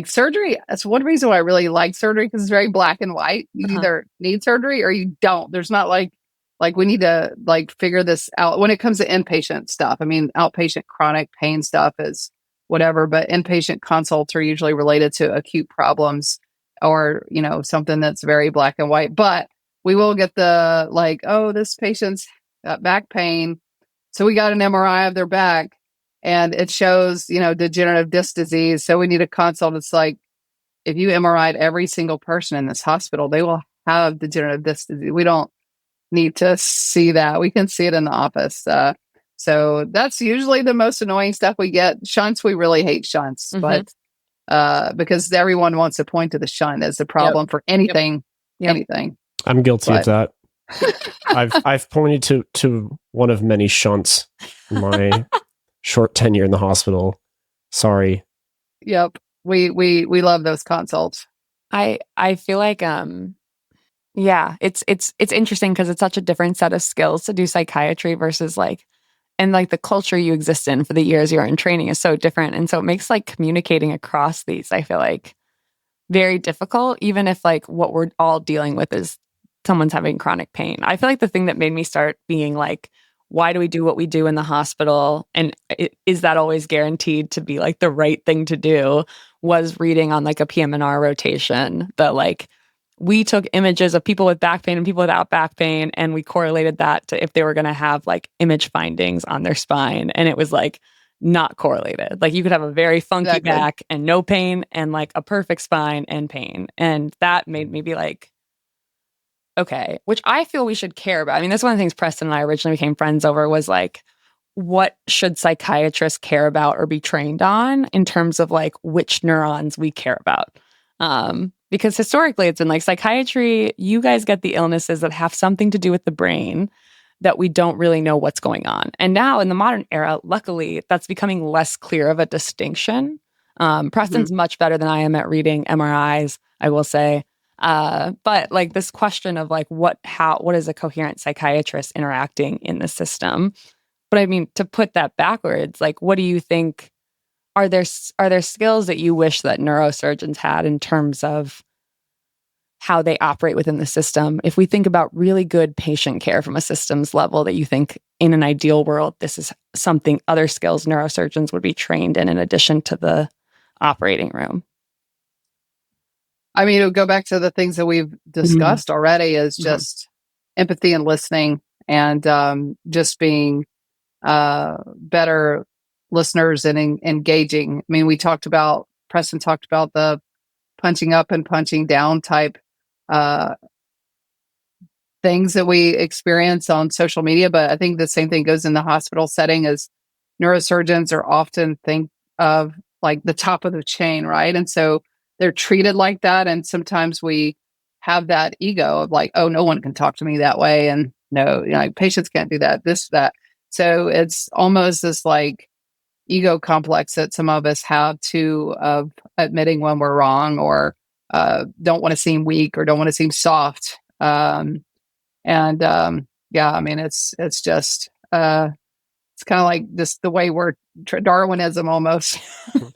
surgery. That's one reason why I really like surgery, because it's very black and white. You either need surgery or you don't. There's not like we need to figure this out when it comes to inpatient stuff. I mean, outpatient chronic pain stuff is whatever, but inpatient consults are usually related to acute problems or, something that's very black and white. But we will get the oh, this patient's got back pain, so we got an MRI of their back and it shows, degenerative disc disease. So we need a consult. It's like, if you MRI'd every single person in this hospital, they will have degenerative disc disease. We don't need to see that. We can see it in the office. So that's usually the most annoying stuff we get. Shunts, we really hate shunts, but because everyone wants to point to the shunt as the problem for anything, anything. I'm guilty of that. I've pointed to one of many shunts in my short tenure in the hospital. Sorry. Yep. We love those consults. I feel like it's interesting because it's such a different set of skills to do psychiatry versus and the culture you exist in for the years you're in training is so different, and so it makes communicating across these, I feel very difficult, even if what we're all dealing with is someone's having chronic pain. I feel the thing that made me start being why do we do what we do in the hospital? And is that always guaranteed to be the right thing to do? Was reading on a PM&R rotation that we took images of people with back pain and people without back pain, and we correlated that to if they were going to have image findings on their spine. And it was not correlated. Like you could have a very funky back and no pain, and like a perfect spine and pain. And that made me be like, okay, which I feel we should care about. I mean, that's one of the things Preston and I originally became friends over, was like, what should psychiatrists care about or be trained on in terms of like which neurons we care about? Because historically it's been like, psychiatry, you guys get the illnesses that have something to do with the brain that we don't really know what's going on. And now in the modern era, luckily, that's becoming less clear of a distinction. Preston's much better than I am at reading MRIs, I will say. But like this question of like what is a coherent psychiatrist interacting in the system? But I mean, to put that backwards, like what do you think are there skills that you wish that neurosurgeons had in terms of how they operate within the system? If we think about really good patient care from a systems level, that you think in an ideal world, this is something other skills neurosurgeons would be trained in addition to the operating room? I mean, it'll go back to the things that we've discussed already, is just empathy and listening, and just being better listeners and engaging. I mean, Preston talked about the punching up and punching down type things that we experience on social media, but I think the same thing goes in the hospital setting. As neurosurgeons are often think of like the top of the chain, right? And so they're treated like that, and sometimes we have that ego of like, oh, no one can talk to me that way, and no, patients can't do that, this, that. So it's almost this like ego complex that some of us have too, of admitting when we're wrong, or don't want to seem weak, or don't want to seem soft. Yeah, I mean, it's just it's kind of like just the way we're Darwinism almost.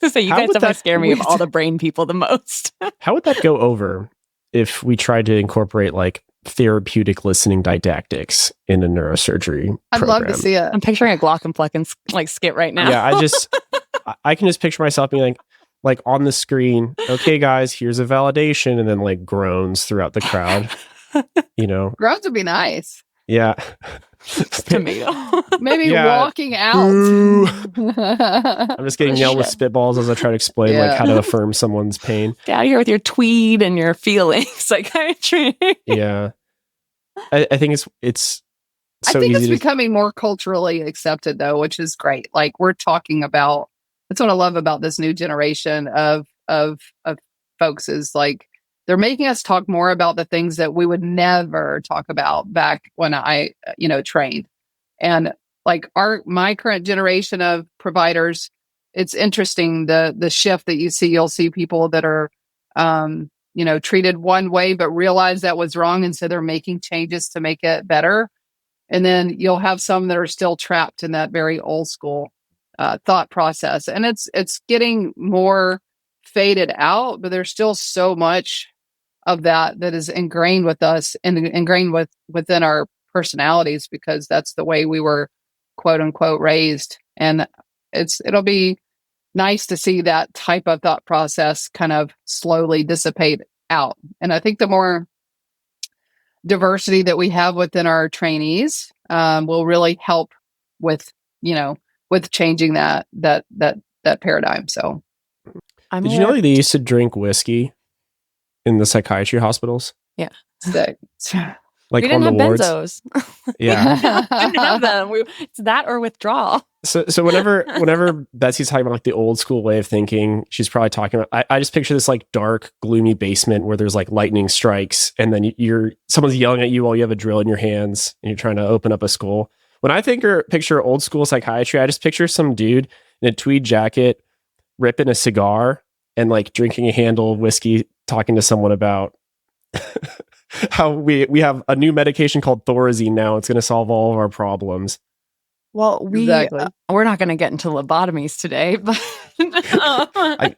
So you guys definitely scare me of all the brain people the most. How would that go over if we tried to incorporate like therapeutic listening didactics in a neurosurgery I'd program? love to see it. I'm picturing a Glockenflecken like skit right now. Yeah, I can just picture myself being like on the screen, okay, guys, here's a validation, and then like groans throughout the crowd. Groans would be nice. Yeah. Tomato. Maybe walking out. I'm just getting nailed with spitballs as I try to explain like how to affirm someone's pain. Get out of here with your tweed and your feelings, psychiatry. Yeah. I think it's so I think easy it's becoming more culturally accepted though, which is great. Like we're talking about, that's what I love about this new generation of folks, is like they're making us talk more about the things that we would never talk about back when I, trained. And like my current generation of providers, it's interesting the shift that you see. You'll see people that are, treated one way, but realize that was wrong. And so they're making changes to make it better. And then you'll have some that are still trapped in that very old school thought process. And it's getting more faded out, but there's still so much of that is ingrained with us and ingrained within our personalities, because that's the way we were quote unquote raised. And it'll be nice to see that type of thought process kind of slowly dissipate out. And I think the more diversity that we have within our trainees will really help with changing that paradigm. So did you know they used to drink whiskey in the psychiatry hospitals? Yeah. Like we didn't have benzos. Yeah. We didn't have them. It's that or withdrawal. So whenever Betsy's talking about like the old school way of thinking, she's probably talking about, I just picture this like dark, gloomy basement where there's like lightning strikes, and then someone's yelling at you while you have a drill in your hands and you're trying to open up a skull. When I picture old school psychiatry, I just picture some dude in a tweed jacket ripping a cigar and like drinking a handle of whiskey, talking to someone about how we have a new medication called Thorazine now. It's going to solve all of our problems. Well, we're not going to get into lobotomies today, but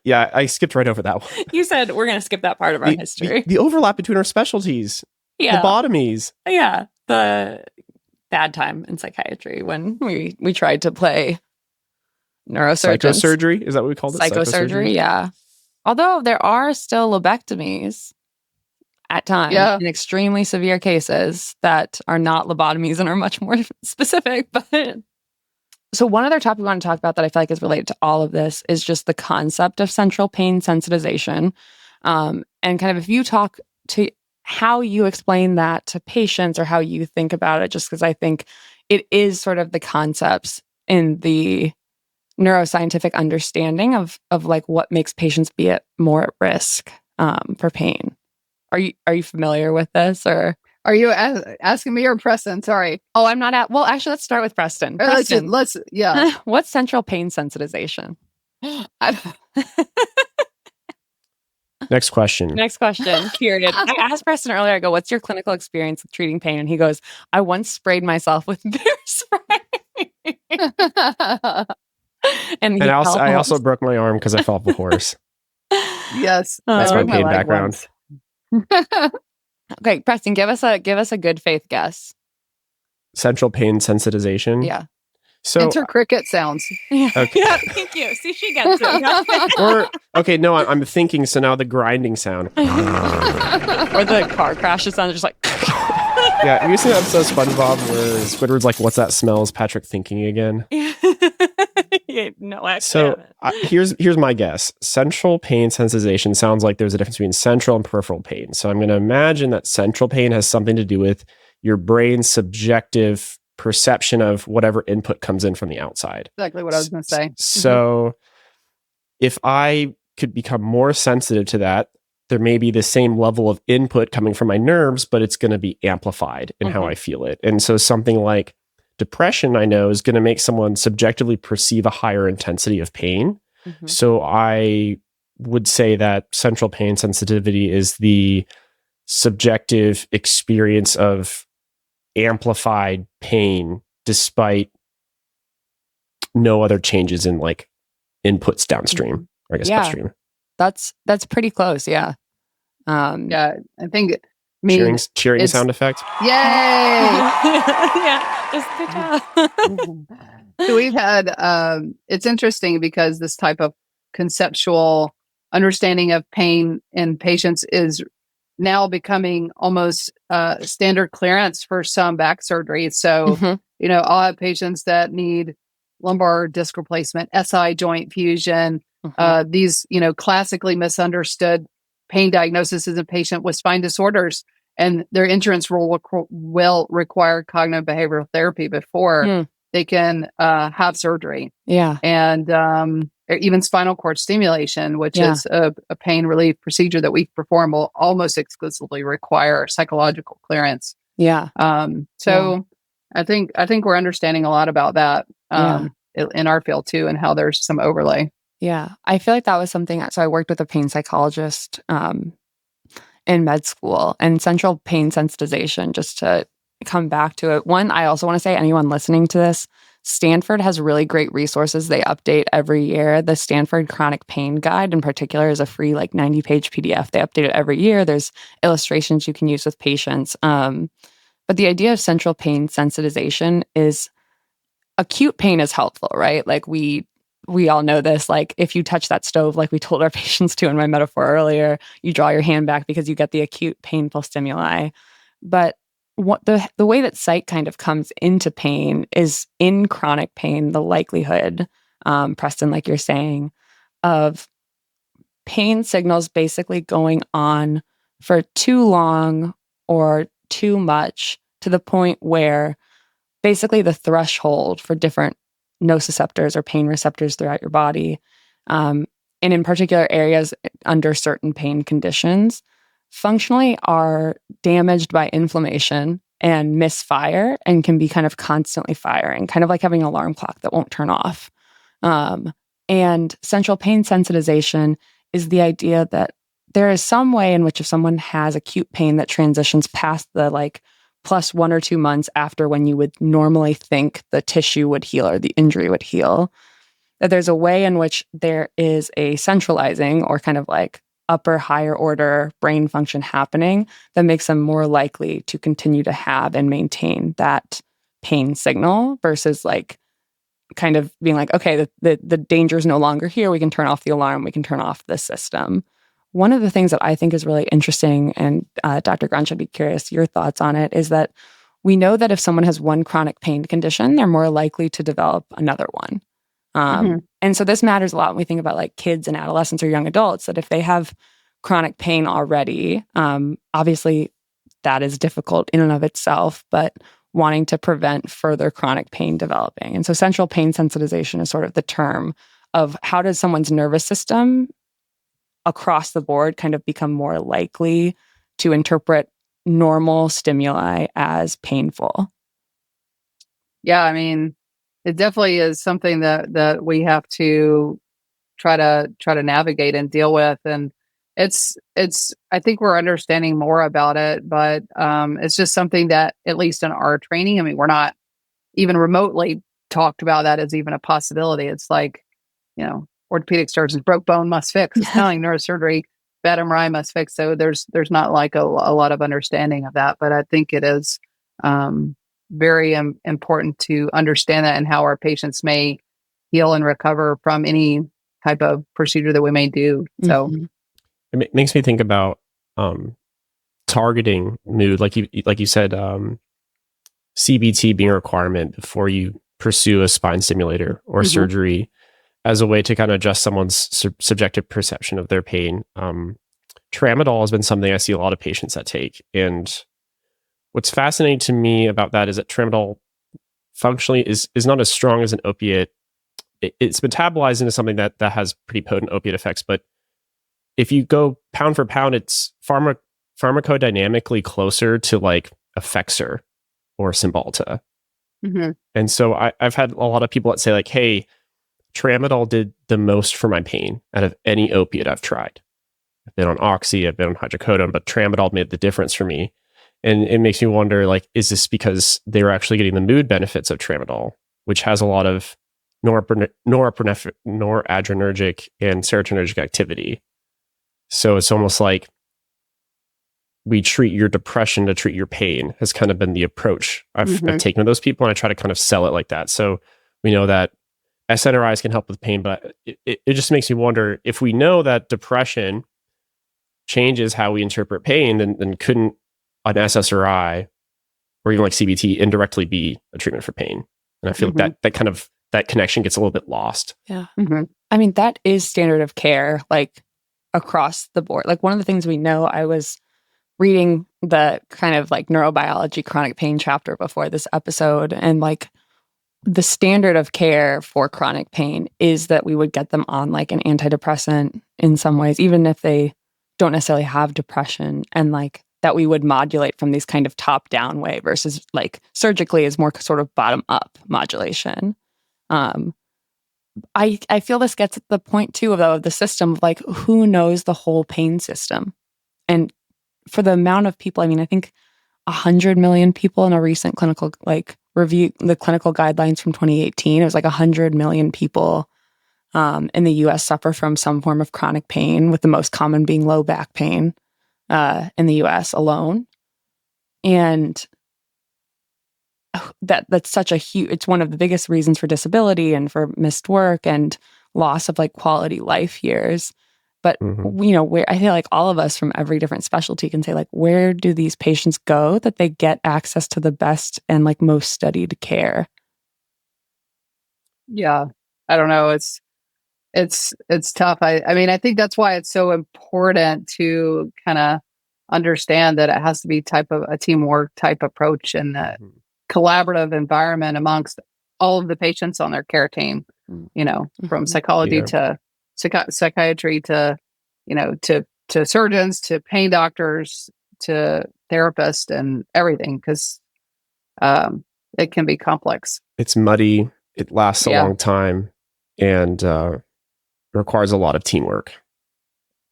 I skipped right over that one. You said we're going to skip that part of our history. The overlap between our specialties. Yeah. Lobotomies. Yeah. The bad time in psychiatry when we tried to play neurosurgeons. Psychosurgery? Is that what we called it? Psychosurgery, yeah. Although there are still lobectomies at times in extremely severe cases that are not lobotomies and are much more specific. But So one other topic we want to talk about that I feel like is related to all of this is just the concept of central pain sensitization. And kind of if you talk to how you explain that to patients or how you think about it, just because I think it is sort of the concepts in the neuroscientific understanding of like what makes patients be more at risk for pain. Are you familiar with this, or are you asking me or Preston? Sorry. Oh, I'm not well, actually, let's start with Preston. Preston, let's yeah. What's central pain sensitization? Next question. Period. I asked Preston earlier, I go, what's your clinical experience with treating pain? And he goes, I once sprayed myself with bear spray. and I also broke my arm because I fell off a horse. Yes. That's my pain background. Okay, Preston, give us a good faith guess. Central pain sensitization. Yeah. So enter cricket sounds. Yeah. Okay. Yeah, thank you. See, she gets it. I'm thinking. So now the grinding sound, or the car crashes sound, just like. Yeah, have you seen that episode of SpongeBob where Squidward's like, "What's that smell? Is Patrick thinking again?" No, actually. So here's my guess. Central pain sensitization sounds like there's a difference between central and peripheral pain. So I'm going to imagine that central pain has something to do with your brain's subjective perception of whatever input comes in from the outside. Exactly what I was going to say. So if I could become more sensitive to that, there may be the same level of input coming from my nerves, but it's going to be amplified in how I feel it. And so something like depression, I know, is going to make someone subjectively perceive a higher intensity of pain. So I would say that central pain sensitivity is the subjective experience of amplified pain despite no other changes in like inputs downstream, or I guess upstream. That's pretty close. Yeah. Yeah, I think cheering sound effect. Yay! Yeah, just good job. So we've had it's interesting because this type of conceptual understanding of pain in patients is now becoming almost standard clearance for some back surgery. So, I'll have patients that need lumbar disc replacement, SI joint fusion, these, classically misunderstood pain diagnoses in a patient with spine disorders, and their insurance will require cognitive behavioral therapy before they can have surgery. Yeah. And even spinal cord stimulation, which is a pain relief procedure that we perform, will almost exclusively require psychological clearance. Yeah. So I think we're understanding a lot about that in our field too, and how there's some overlay. Yeah. I feel like that was something. So I worked with a pain psychologist in med school, and central pain sensitization, just to come back to it. One, I also want to say, anyone listening to this, Stanford has really great resources they update every year. The Stanford Chronic Pain Guide in particular is a free 90-page PDF. They update it every year. There's illustrations you can use with patients. But the idea of central pain sensitization is acute pain is helpful, right? Like we all know this. Like if you touch that stove, like we told our patients to in my metaphor earlier, you draw your hand back because you get the acute painful stimuli. But what the way that sight kind of comes into pain is in chronic pain, the likelihood, Preston, like you're saying, of pain signals basically going on for too long or too much, to the point where basically the threshold for different nociceptors or pain receptors throughout your body, and in particular areas under certain pain conditions, functionally are damaged by inflammation and misfire, and can be kind of constantly firing, kind of like having an alarm clock that won't turn off. And central pain sensitization is the idea that there is some way in which if someone has acute pain that transitions past the plus 1 or 2 months after when you would normally think the tissue would heal or the injury would heal, that there's a way in which there is a centralizing or kind of upper higher order brain function happening that makes them more likely to continue to have and maintain that pain signal, versus kind of being okay, the danger is no longer here. We can turn off the alarm. We can turn off the system. One of the things that I think is really interesting, and Dr. Grunch, I'd be curious your thoughts on it, is that we know that if someone has one chronic pain condition, they're more likely to develop another one. And so this matters a lot when we think about like kids and adolescents or young adults, that if they have chronic pain already, obviously that is difficult in and of itself, but wanting to prevent further chronic pain developing. And so central pain sensitization is sort of the term of how does someone's nervous system across the board kind of become more likely to interpret normal stimuli as painful. Yeah, I mean, it definitely is something that we have to try to navigate and deal with. And it's I think we're understanding more about it, but it's just something that, at least in our training, I mean, we're not even remotely talked about that as even a possibility. It's like, orthopedic surgeons, broke bone must fix. It's kind of like neurosurgery, bad MRI must fix. So there's not like a lot of understanding of that, but I think it is very important to understand that and how our patients may heal and recover from any type of procedure that we may do. So it makes me think about targeting mood, like you said, CBT being a requirement before you pursue a spine stimulator or surgery, as a way to kind of adjust someone's subjective perception of their pain. Tramadol has been something I see a lot of patients that take, and what's fascinating to me about that is that tramadol functionally is not as strong as an opiate. It's metabolized into something that has pretty potent opiate effects, but if you go pound for pound, it's pharmacodynamically closer to like Effexor or Cymbalta. And so I've had a lot of people that say like, hey, tramadol did the most for my pain out of any opiate I've tried. I've been on oxy, I've been on hydrocodone, but tramadol made the difference for me. And it makes me wonder, like, is this because they were actually getting the mood benefits of tramadol, which has a lot of noradrenergic and serotonergic activity? So it's almost like we treat your depression to treat your pain has kind of been the approach I've taken to those people, and I try to kind of sell it like that. So we know that SNRIs can help with pain, but it just makes me wonder, if we know that depression changes how we interpret pain, then couldn't an SSRI or even like CBT indirectly be a treatment for pain? And I feel like that connection gets a little bit lost. Yeah. I mean, that is standard of care, like across the board. Like one of the things we know, I was reading the kind of like neurobiology chronic pain chapter before this episode, and like the standard of care for chronic pain is that we would get them on like an antidepressant in some ways, even if they don't necessarily have depression, and like that we would modulate from these kind of top down way versus like surgically is more sort of bottom up modulation. I feel this gets at the point too of the system of like, who knows the whole pain system? And for the amount of people, I mean, I think 100 million people in a recent clinical like review, the clinical guidelines from 2018, it was like 100 million people in the US suffer from some form of chronic pain, with the most common being low back pain in the US alone. And that's such a huge, it's one of the biggest reasons for disability and for missed work and loss of like quality life years. But where I feel like all of us from every different specialty can say like, where do these patients go that they get access to the best and like most studied care? Yeah, I don't know. It's tough. I mean, I think that's why it's so important to kind of understand that it has to be type of a teamwork type approach and a collaborative environment amongst all of the patients on their care team, from psychology to psychiatry to, to surgeons, to pain doctors, to therapists and everything. Because it can be complex. It's muddy. It lasts a long time, and requires a lot of teamwork.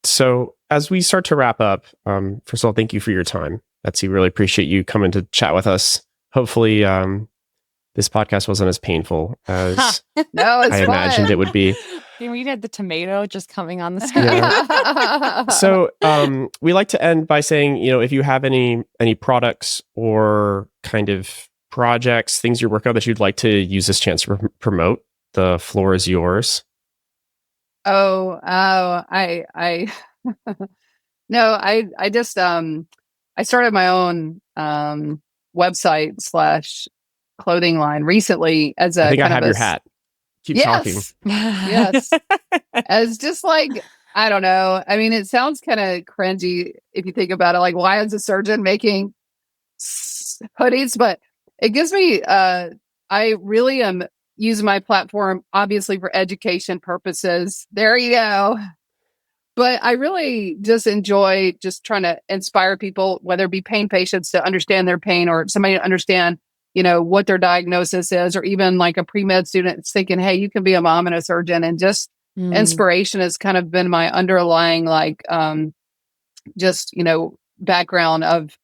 So as we start to wrap up, first of all, thank you for your time, Betsy. Really appreciate you coming to chat with us. Hopefully, this podcast wasn't as painful as no, it's I imagined it would be. We had the tomato just coming on the screen. Yeah. So we like to end by saying, if you have any products or kind of projects, things you're working on that you'd like to use this chance to promote, the floor is yours. I no, I just I started my own website / clothing line recently as a I think kind I have of your hat. Keep talking. Yes. As just like, I don't know. I mean, it sounds kind of cringy if you think about it. Like, why is a surgeon making hoodies? But it gives me, I really am using my platform, obviously, for education purposes. There you go. But I really just enjoy just trying to inspire people, whether it be pain patients to understand their pain or somebody to understand, what their diagnosis is, or even like a pre-med student thinking, hey, you can be a mom and a surgeon. And just inspiration has kind of been my underlying, like, just, background of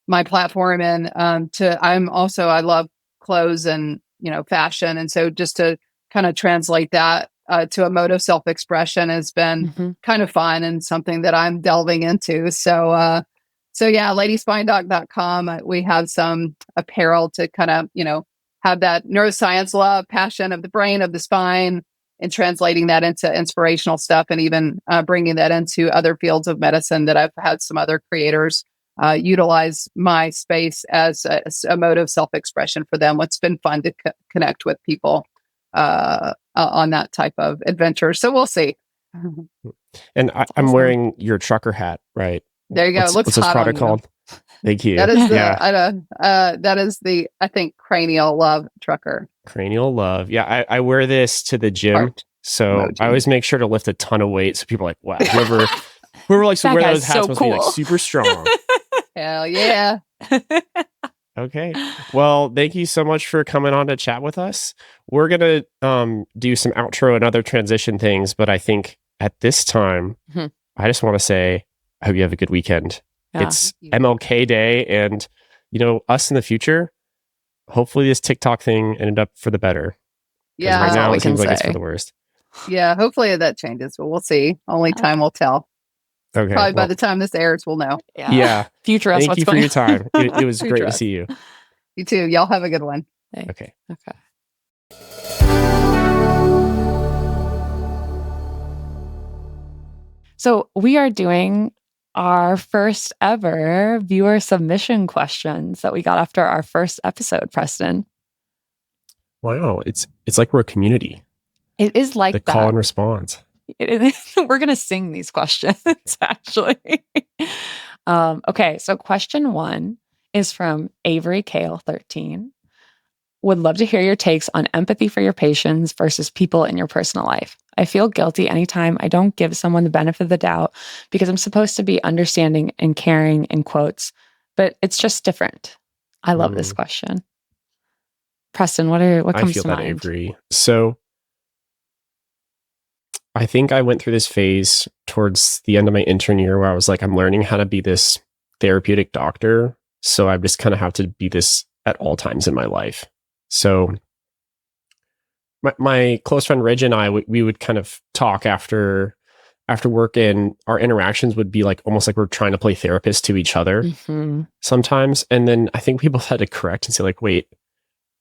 my platform. And I love clothes and, fashion. And so just to kind of translate that to a mode of self-expression has been kind of fun and something that I'm delving into. So yeah, ladyspinedoc.com. We have some apparel to kind of, have that neuroscience love, passion of the brain, of the spine, and translating that into inspirational stuff, and even bringing that into other fields of medicine that I've had some other creators utilize my space as a mode of self-expression for them. It's been fun to connect with people on that type of adventure. So we'll see. And I'm wearing your trucker hat, right? There you go. What's this product called? Thank you. That is that is the, I think, Cranial Love trucker. Cranial Love. Yeah, I wear this to the gym. So emoji. I always make sure to lift a ton of weight. So people are like, wow, whoever likes to wear those hats must be like super strong. Hell yeah. Okay. Well, thank you so much for coming on to chat with us. We're going to do some outro and other transition things. But I think at this time, I just want to say, I hope you have a good weekend. Yeah. It's MLK Day, and us in the future, hopefully this TikTok thing ended up for the better. Yeah. Right now it seems like it's for the worst. Yeah, hopefully that changes, but we'll see. Only time will tell. Okay. Probably by the time this airs, we'll know. Yeah. Future us. Thank you for your time. It was great to see you. You too. Y'all have a good one. Okay. So we are doing our first ever viewer submission questions that we got after our first episode, Preston. Wow. It's like we're a community. It is like the call and response. We're going to sing these questions, actually. Okay, so question 1 is from Avery Kale 13. Would love to hear your takes on empathy for your patients versus people in your personal life. I feel guilty anytime I don't give someone the benefit of the doubt because I'm supposed to be understanding and caring, in quotes, but it's just different. I love this question. Preston, what comes to mind? I feel that, Avery. So I think I went through this phase towards the end of my intern year where I was like, I'm learning how to be this therapeutic doctor. So I just kind of have to be this at all times in my life. So my close friend Ridge and I, we would kind of talk after work, and our interactions would be like almost like we're trying to play therapist to each other sometimes. And then I think people had to correct and say like, wait,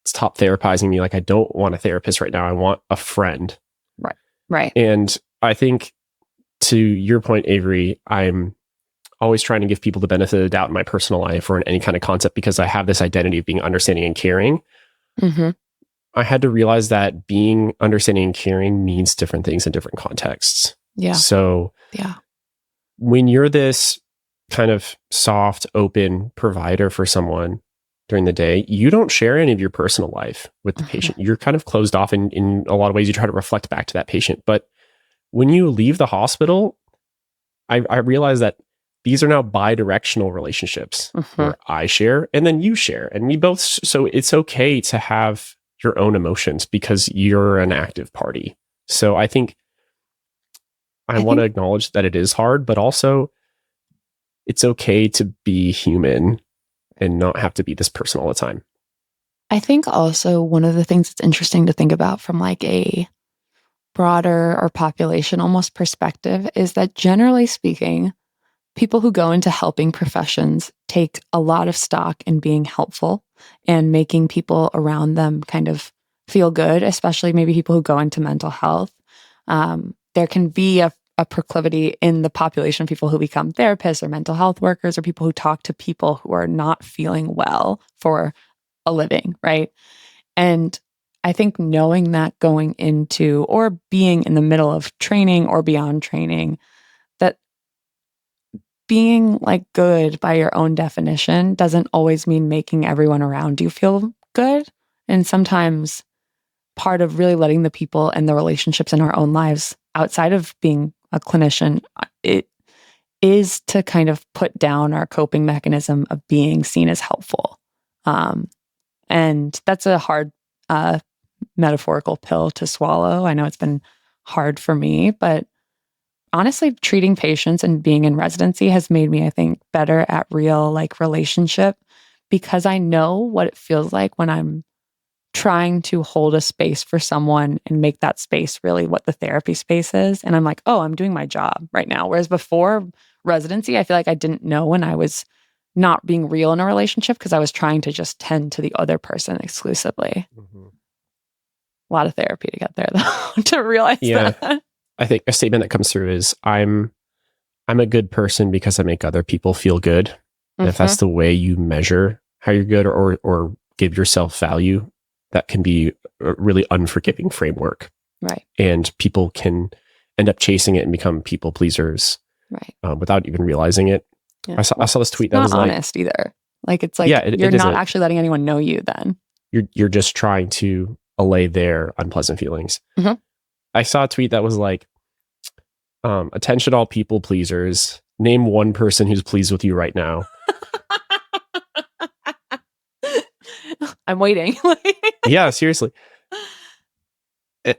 stop therapizing me. Like, I don't want a therapist right now. I want a friend. Right. And I think, to your point, Avery, I'm always trying to give people the benefit of the doubt in my personal life or in any kind of concept because I have this identity of being understanding and caring. I had to realize that being understanding and caring means different things in different contexts. Yeah. So when you're this kind of soft, open provider for someone during the day, you don't share any of your personal life with the patient. You're kind of closed off in a lot of ways. You try to reflect back to that patient. But when you leave the hospital, I realize that these are now bi-directional relationships where I share and then you share. And we both, so it's okay to have your own emotions because you're an active party. So I think I want to acknowledge that it is hard, but also it's okay to be human and not have to be this person all the time. I think also one of the things that's interesting to think about from like a broader or population almost perspective is that generally speaking, people who go into helping professions take a lot of stock in being helpful and making people around them kind of feel good, especially maybe people who go into mental health. There can be a a proclivity in the population of people who become therapists or mental health workers or people who talk to people who are not feeling well for a living, right? And I think knowing that going into or being in the middle of training or beyond training, that being like good by your own definition doesn't always mean making everyone around you feel good. And sometimes part of really letting the people and the relationships in our own lives outside of being a clinician, it is to kind of put down our coping mechanism of being seen as helpful. And that's a hard metaphorical pill to swallow. I know it's been hard for me, but honestly, treating patients and being in residency has made me, I think, better at real like relationship because I know what it feels like when I'm trying to hold a space for someone and make that space really what the therapy space is. And I'm like, oh, I'm doing my job right now. Whereas before residency, I feel like I didn't know when I was not being real in a relationship because I was trying to just tend to the other person exclusively. Mm-hmm. A lot of therapy to get there though, to realize that. I think a statement that comes through is I'm a good person because I make other people feel good. Mm-hmm. And if that's the way you measure how you're good or give yourself value, that can be a really unforgiving framework. Right. And people can end up chasing it and become people pleasers. Right. Without even realizing it. Yeah. I saw this tweet that was not honest either. Like it's like you're not actually letting anyone know you then. You're just trying to allay their unpleasant feelings. Mm-hmm. I saw a tweet that was like, attention all people pleasers. Name one person who's pleased with you right now. I'm waiting. Yeah, seriously.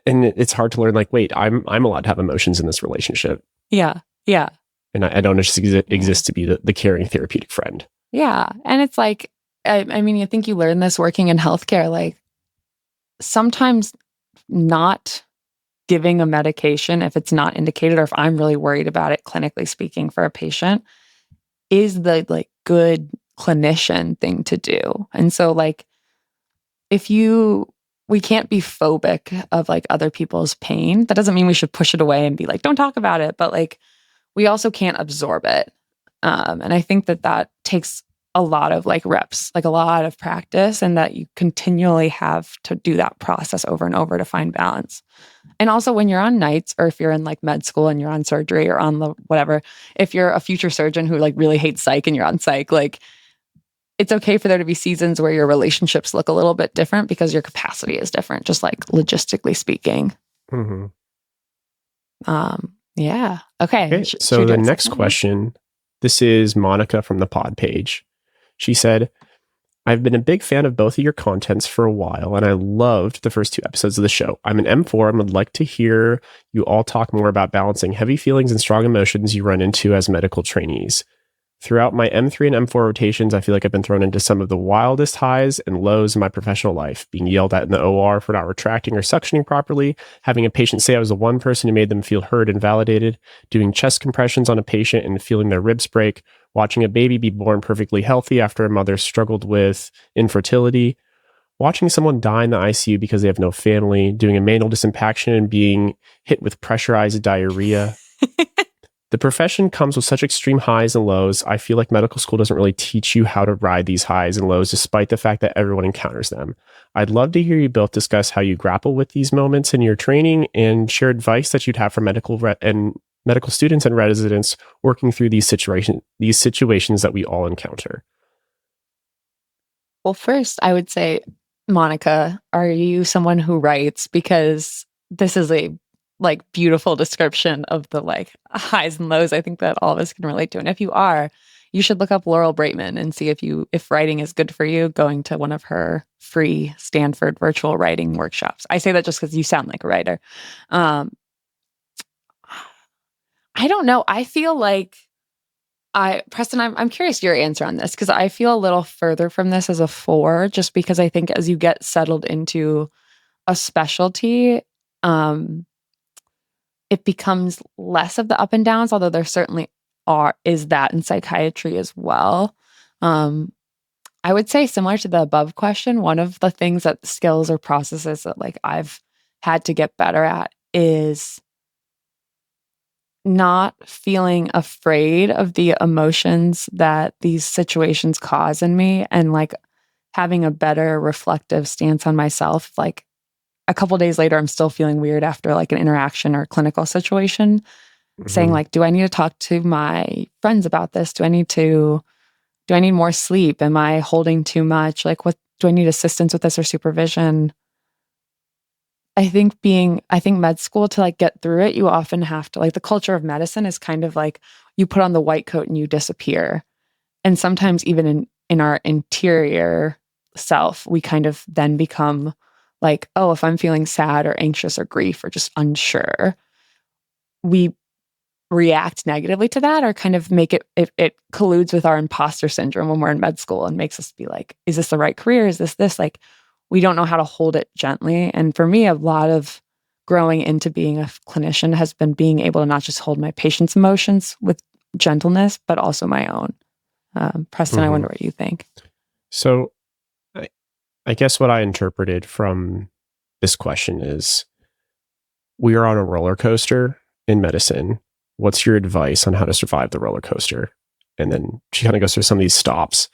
And it's hard to learn, like, wait, I'm allowed to have emotions in this relationship. Yeah. Yeah. And I don't just exist to be the caring therapeutic friend. Yeah. And it's like, I mean, I think you learn this working in healthcare, like sometimes not giving a medication if it's not indicated or if I'm really worried about it clinically speaking for a patient is the like good clinician thing to do. And so like we can't be phobic of like other people's pain. That doesn't mean we should push it away and be like, don't talk about it. But like, we also can't absorb it. And I think that takes a lot of like reps, like a lot of practice, and that you continually have to do that process over and over to find balance. And also when you're on nights or if you're in like med school and you're on surgery or on the whatever, if you're a future surgeon who like really hates psych and you're on psych, like it's okay for there to be seasons where your relationships look a little bit different because your capacity is different, just like logistically speaking. Mm-hmm. Yeah. Okay. So the next question, this is Monica from the pod page. She said, I've been a big fan of both of your contents for a while, and I loved the first 2 episodes of the show. I'm an M4 and would like to hear you all talk more about balancing heavy feelings and strong emotions you run into as medical trainees. Throughout my M3 and M4 rotations, I feel like I've been thrown into some of the wildest highs and lows in my professional life, being yelled at in the OR for not retracting or suctioning properly, having a patient say I was the one person who made them feel heard and validated, doing chest compressions on a patient and feeling their ribs break, watching a baby be born perfectly healthy after a mother struggled with infertility, watching someone die in the ICU because they have no family, doing a manual disimpaction and being hit with pressurized diarrhea. The profession comes with such extreme highs and lows. I feel like medical school doesn't really teach you how to ride these highs and lows, despite the fact that everyone encounters them. I'd love to hear you both discuss how you grapple with these moments in your training and share advice that you'd have for medical students and residents working through these situations that we all encounter. Well, first, I would say, Monica, are you someone who writes? Because this is a like beautiful description of the like highs and lows I think that all of us can relate to. And if you are, you should look up Laurel Braitman and see if writing is good for you, going to one of her free Stanford virtual writing workshops. I say that just because you sound like a writer. I don't know. I feel like Preston, I'm curious your answer on this because I feel a little further from this as a 4, just because I think as you get settled into a specialty, it becomes less of the up and downs, although there certainly is that in psychiatry as well. I would say similar to the above question, one of the things that skills or processes that like I've had to get better at is not feeling afraid of the emotions that these situations cause in me, and like having a better reflective stance on myself. Like a couple days later, I'm still feeling weird after like an interaction or clinical situation, saying like, do I need to talk to my friends about this? Do I need more sleep? Am I holding too much? Like, what do I need assistance with this or supervision? I think med school, to like get through it, you often have to, like, the culture of medicine is kind of like you put on the white coat and you disappear. And sometimes even in our interior self, we kind of then become like, oh, if I'm feeling sad or anxious or grief or just unsure, we react negatively to that, or kind of make it colludes with our imposter syndrome when we're in med school and makes us be like, is this the right career? Is this like, we don't know how to hold it gently. And for me, a lot of growing into being a clinician has been being able to not just hold my patient's emotions with gentleness, but also my own. Preston, I wonder what you think. So I guess what I interpreted from this question is, we are on a roller coaster in medicine. What's your advice on how to survive the roller coaster? And then she kind of goes through some of these stops.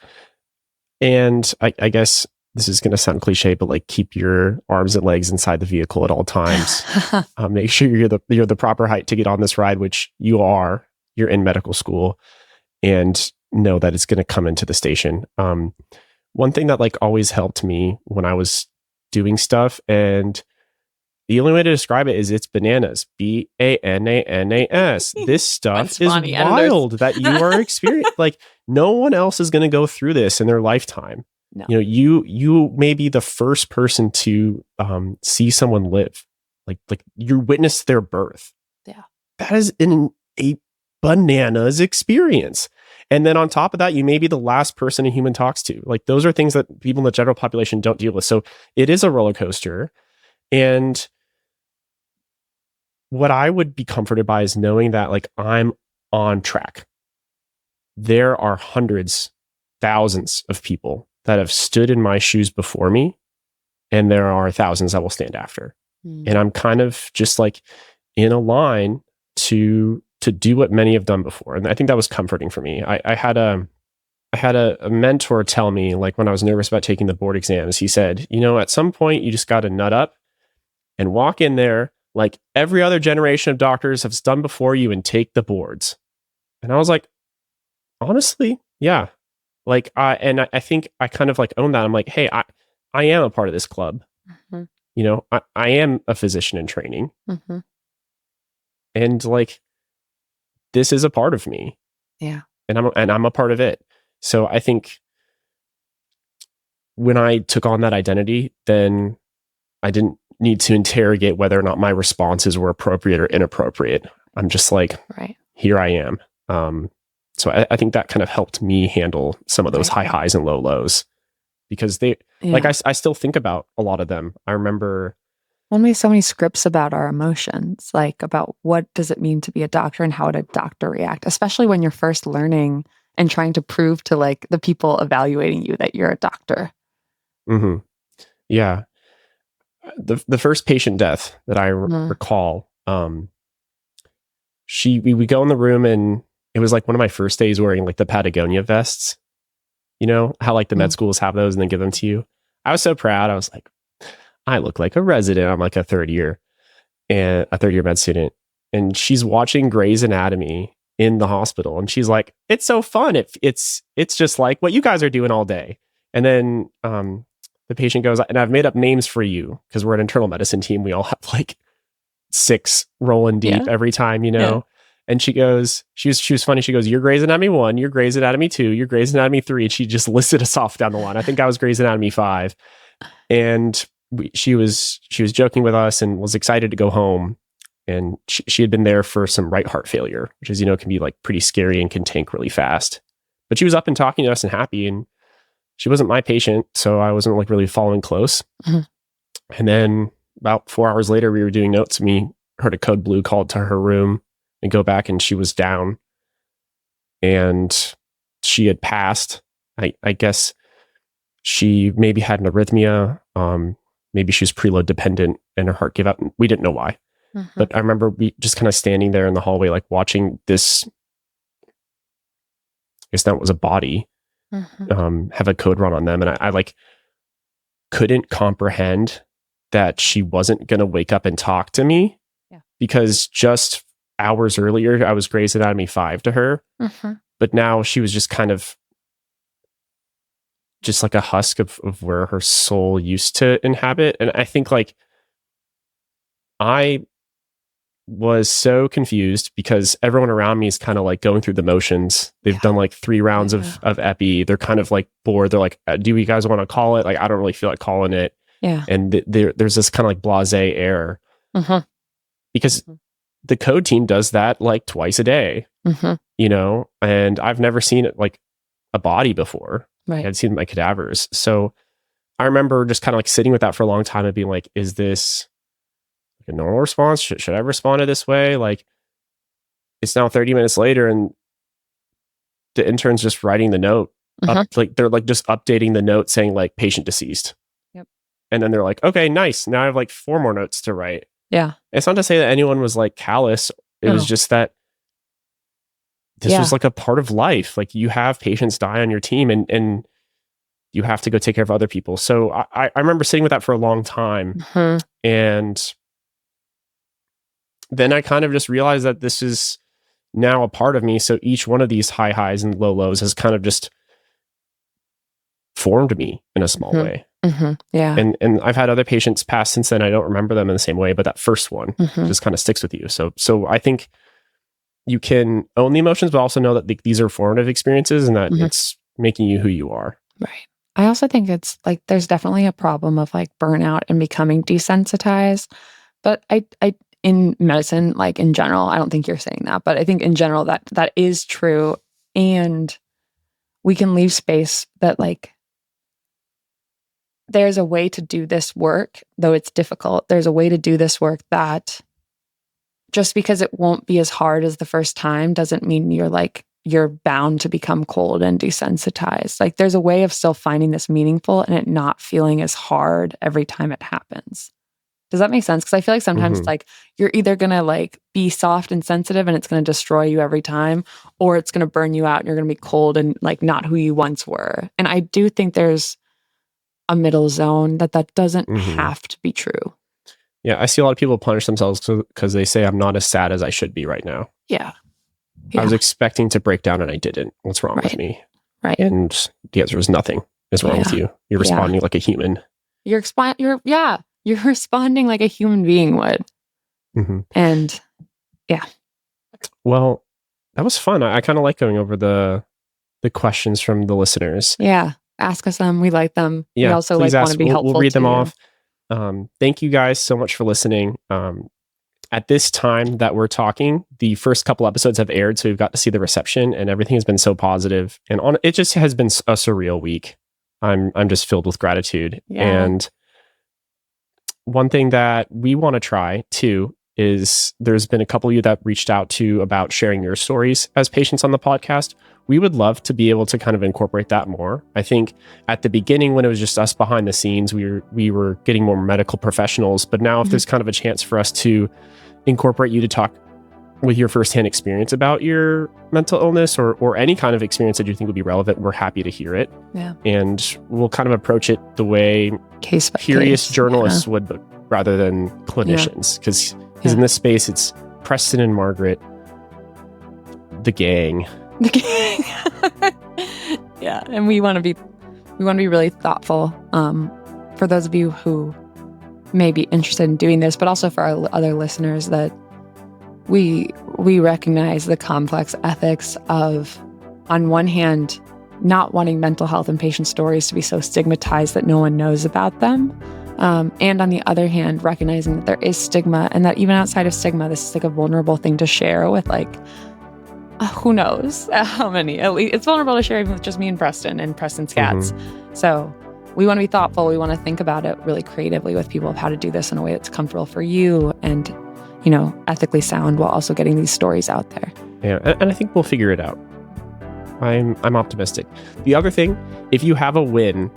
And I guess this is going to sound cliche, but like, keep your arms and legs inside the vehicle at all times. Make sure you're the proper height to get on this ride, which you are. You're in medical school, and know that it's going to come into the station. One thing that like always helped me when I was doing stuff, and the only way to describe it is it's bananas. BANANAS. This stuff is wild that you are experiencing. Like, no one else is going to go through this in their lifetime. No. You know, you may be the first person to see someone live. Like you witnessed their birth. Yeah, that is a bananas experience. And then on top of that, you may be the last person a human talks to. Like, those are things that people in the general population don't deal with. So it is a roller coaster. And what I would be comforted by is knowing that like I'm on track. There are hundreds, thousands of people that have stood in my shoes before me, and there are thousands that will stand after. And I'm kind of just like in a line to do what many have done before. And I think that was comforting for me. I had a mentor tell me, like, when I was nervous about taking the board exams, he said, you know, at some point you just got to nut up and walk in there like every other generation of doctors have done before you and take the boards. And I was like, honestly, yeah. Like, I think I kind of like own that. I'm like, hey, I am a part of this club. You know, I am a physician in training. And like, this is a part of me. Yeah. And I'm a part of it. So I think when I took on that identity, then I didn't need to interrogate whether or not my responses were appropriate or inappropriate. I'm just like, right, here I am. So I think that kind of helped me handle some of those high highs and low lows, because like, I still think about a lot of them. I remember when we have so many scripts about our emotions, like about what does it mean to be a doctor and how would a doctor react, especially when you're first learning and trying to prove to like the people evaluating you that you're a doctor. Yeah. The first patient death that I recall, we go in the room, and it was like one of my first days wearing like the Patagonia vests. You know how like the med schools have those and then give them to you. I was so proud. I was like, I look like a resident. I'm like a third year med student, and she's watching Grey's Anatomy in the hospital, and she's like, it's so fun. It's just like what you guys are doing all day. And then the patient goes, and I've made up names for you because we're an internal medicine team. We all have like 6 rolling deep every time, you know. Yeah. And she goes, she was funny. She goes, you're Grey's Anatomy 1, you're Grey's Anatomy 2, you're Grey's Anatomy 3. And she just listed us off down the line. I think I was Grey's Anatomy 5. And she was joking with us and was excited to go home. And she had been there for some right heart failure, which is, you know, can be like pretty scary and can tank really fast. But she was up and talking to us and happy. And she wasn't my patient, so I wasn't like really following close. And then about 4 hours later, we were doing notes, and we heard a code blue called to her room and go back, and she was down, and she had passed. I guess she maybe had an arrhythmia. Maybe she was preload dependent and her heart gave out. We didn't know why. But I remember we just kind of standing there in the hallway, like watching this, I guess that was a body, have a code run on them. And I like couldn't comprehend that she wasn't going to wake up and talk to me because just hours earlier, I was Grey's Anatomy 5 to her. But now she was just kind of just like a husk of where her soul used to inhabit. And I think like I was so confused because everyone around me is kind of like going through the motions. They've done like 3 rounds of epi. They're kind of like bored. They're like, do you guys want to call it? Like, I don't really feel like calling it. Yeah. And there's this kind of like blasé air because the code team does that like twice a day, you know, and I've never seen it like a body before. Right. I'd seen my cadavers. So I remember just kind of like sitting with that for a long time and being like, is this a normal response? Should I respond to this way? Like, it's now 30 minutes later and the intern's just writing the note. Like they're like just updating the note saying like patient deceased. Yep. And then they're like, okay, nice. Now I have like 4 more notes to write. Yeah. It's not to say that anyone was like callous. It was just that this was like a part of life. Like you have patients die on your team and you have to go take care of other people. So I remember sitting with that for a long time. And then I kind of just realized that this is now a part of me. So each one of these high highs and low lows has kind of just formed me in a small way. Yeah. And I've had other patients pass since then. I don't remember them in the same way, but that first one just kind of sticks with you. So I think you can own the emotions, but also know that these are formative experiences and that it's making you who you are. Right. I also think it's like, there's definitely a problem of like burnout and becoming desensitized. But I in medicine, like in general, I don't think you're saying that, but I think in general that is true. And we can leave space that like, there's a way to do this work, though it's difficult. There's a way to do this work that just because it won't be as hard as the first time doesn't mean you're bound to become cold and desensitized. Like there's a way of still finding this meaningful and it not feeling as hard every time it happens. Does that make sense? Because I feel like sometimes it's like you're either going to like be soft and sensitive and it's going to destroy you every time, or it's going to burn you out and you're going to be cold and like not who you once were. And I do think there's a middle zone that doesn't have to be true. Yeah, I see a lot of people punish themselves because they say I'm not as sad as I should be right now. Yeah. I was expecting to break down and I didn't. What's wrong with me? Right. And the answer is nothing is wrong with you. You're responding like a human. You're responding like a human being would. And yeah. Well, that was fun. I kind of like going over the questions from the listeners. Yeah. Ask us them. We like them. Yeah, we also like want to be helpful. We'll read them off. Thank you guys so much for listening. At this time that we're talking, the first couple episodes have aired, so we've got to see the reception, and everything has been so positive. And it just has been a surreal week. I'm just filled with gratitude. Yeah. And one thing that we want to try too is there's been a couple of you that reached out to about sharing your stories as patients on the podcast. We would love to be able to kind of incorporate that more. I think at the beginning when it was just us behind the scenes, we were getting more medical professionals, but now if there's kind of a chance for us to incorporate you to talk with your firsthand experience about your mental illness or any kind of experience that you think would be relevant, we're happy to hear it. Yeah. And we'll kind of approach it the way curious journalists would, but rather than clinicians. Because in this space, it's Preston and Margaret, the gang. The gang. Yeah. And we want to be really thoughtful for those of you who may be interested in doing this, but also for our other listeners that we recognize the complex ethics of, on one hand, not wanting mental health and patient stories to be so stigmatized that no one knows about them. And on the other hand, recognizing that there is stigma and that even outside of stigma, this is like a vulnerable thing to share with who knows how many. At least it's vulnerable to share even with just me and Preston's cats. So we want to be thoughtful. We want to think about it really creatively with people of how to do this in a way that's comfortable for you and, ethically sound while also getting these stories out there. Yeah, and I think we'll figure it out. I'm optimistic. The other thing, if you have a win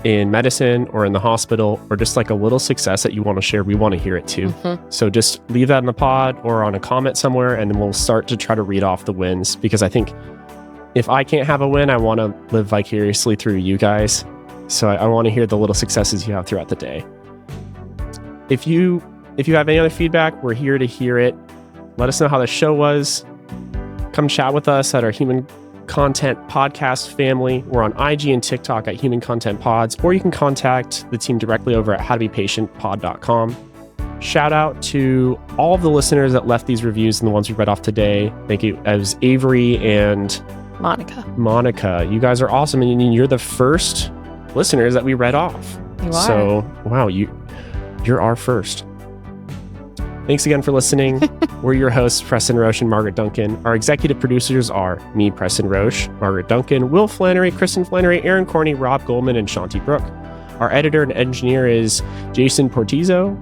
in medicine or in the hospital, or just like a little success that you want to share, we want to hear it too. So just leave that in the pod or on a comment somewhere, and then we'll start to try to read off the wins, because I think if I can't have a win, I want to live vicariously through you guys. So I want to hear the little successes you have throughout the day. If you have any other feedback, we're here to hear it. Let us know how the show was. Come chat with us at our Human Content Podcast family. We're on IG and TikTok at Human Content Pods, or you can contact the team directly over at howtobepatientpod.com. Shout out to all of the listeners that left these reviews and the ones we read off today. Thank you. As Avery and Monica, you guys are awesome, and you're the first listeners that we read off. You are. So, wow, you're our first. Thanks again for listening. We're your hosts, Preston Roche and Margaret Duncan. Our executive producers are me, Preston Roche, Margaret Duncan, Will Flannery, Kristen Flannery, Aaron Corney, Rob Goldman, and Shanti Brooke. Our editor and engineer is Jason Portizo.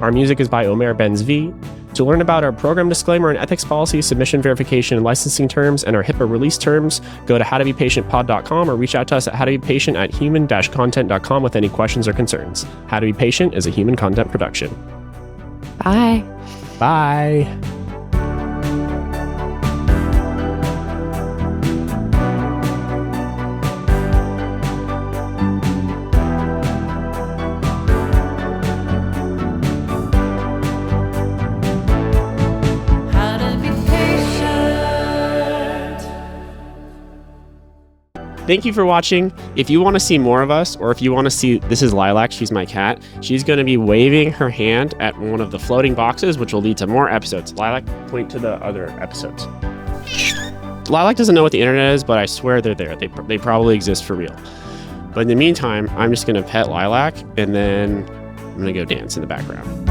Our music is by Omer Benzvi. To learn about our program disclaimer and ethics policy, submission verification and licensing terms, and our HIPAA release terms, go to howtobepatientpod.com or reach out to us at howtobepatient@human-content.com with any questions or concerns. How to Be Patient is a human content production. Bye. Bye. Thank you for watching. If you want to see more of us, or if you want to see, this is Lilac, she's my cat. She's going to be waving her hand at one of the floating boxes, which will lead to more episodes. Lilac, point to the other episodes. Lilac doesn't know what the internet is, but I swear they're there. They probably exist for real. But in the meantime, I'm just going to pet Lilac, and then I'm going to go dance in the background.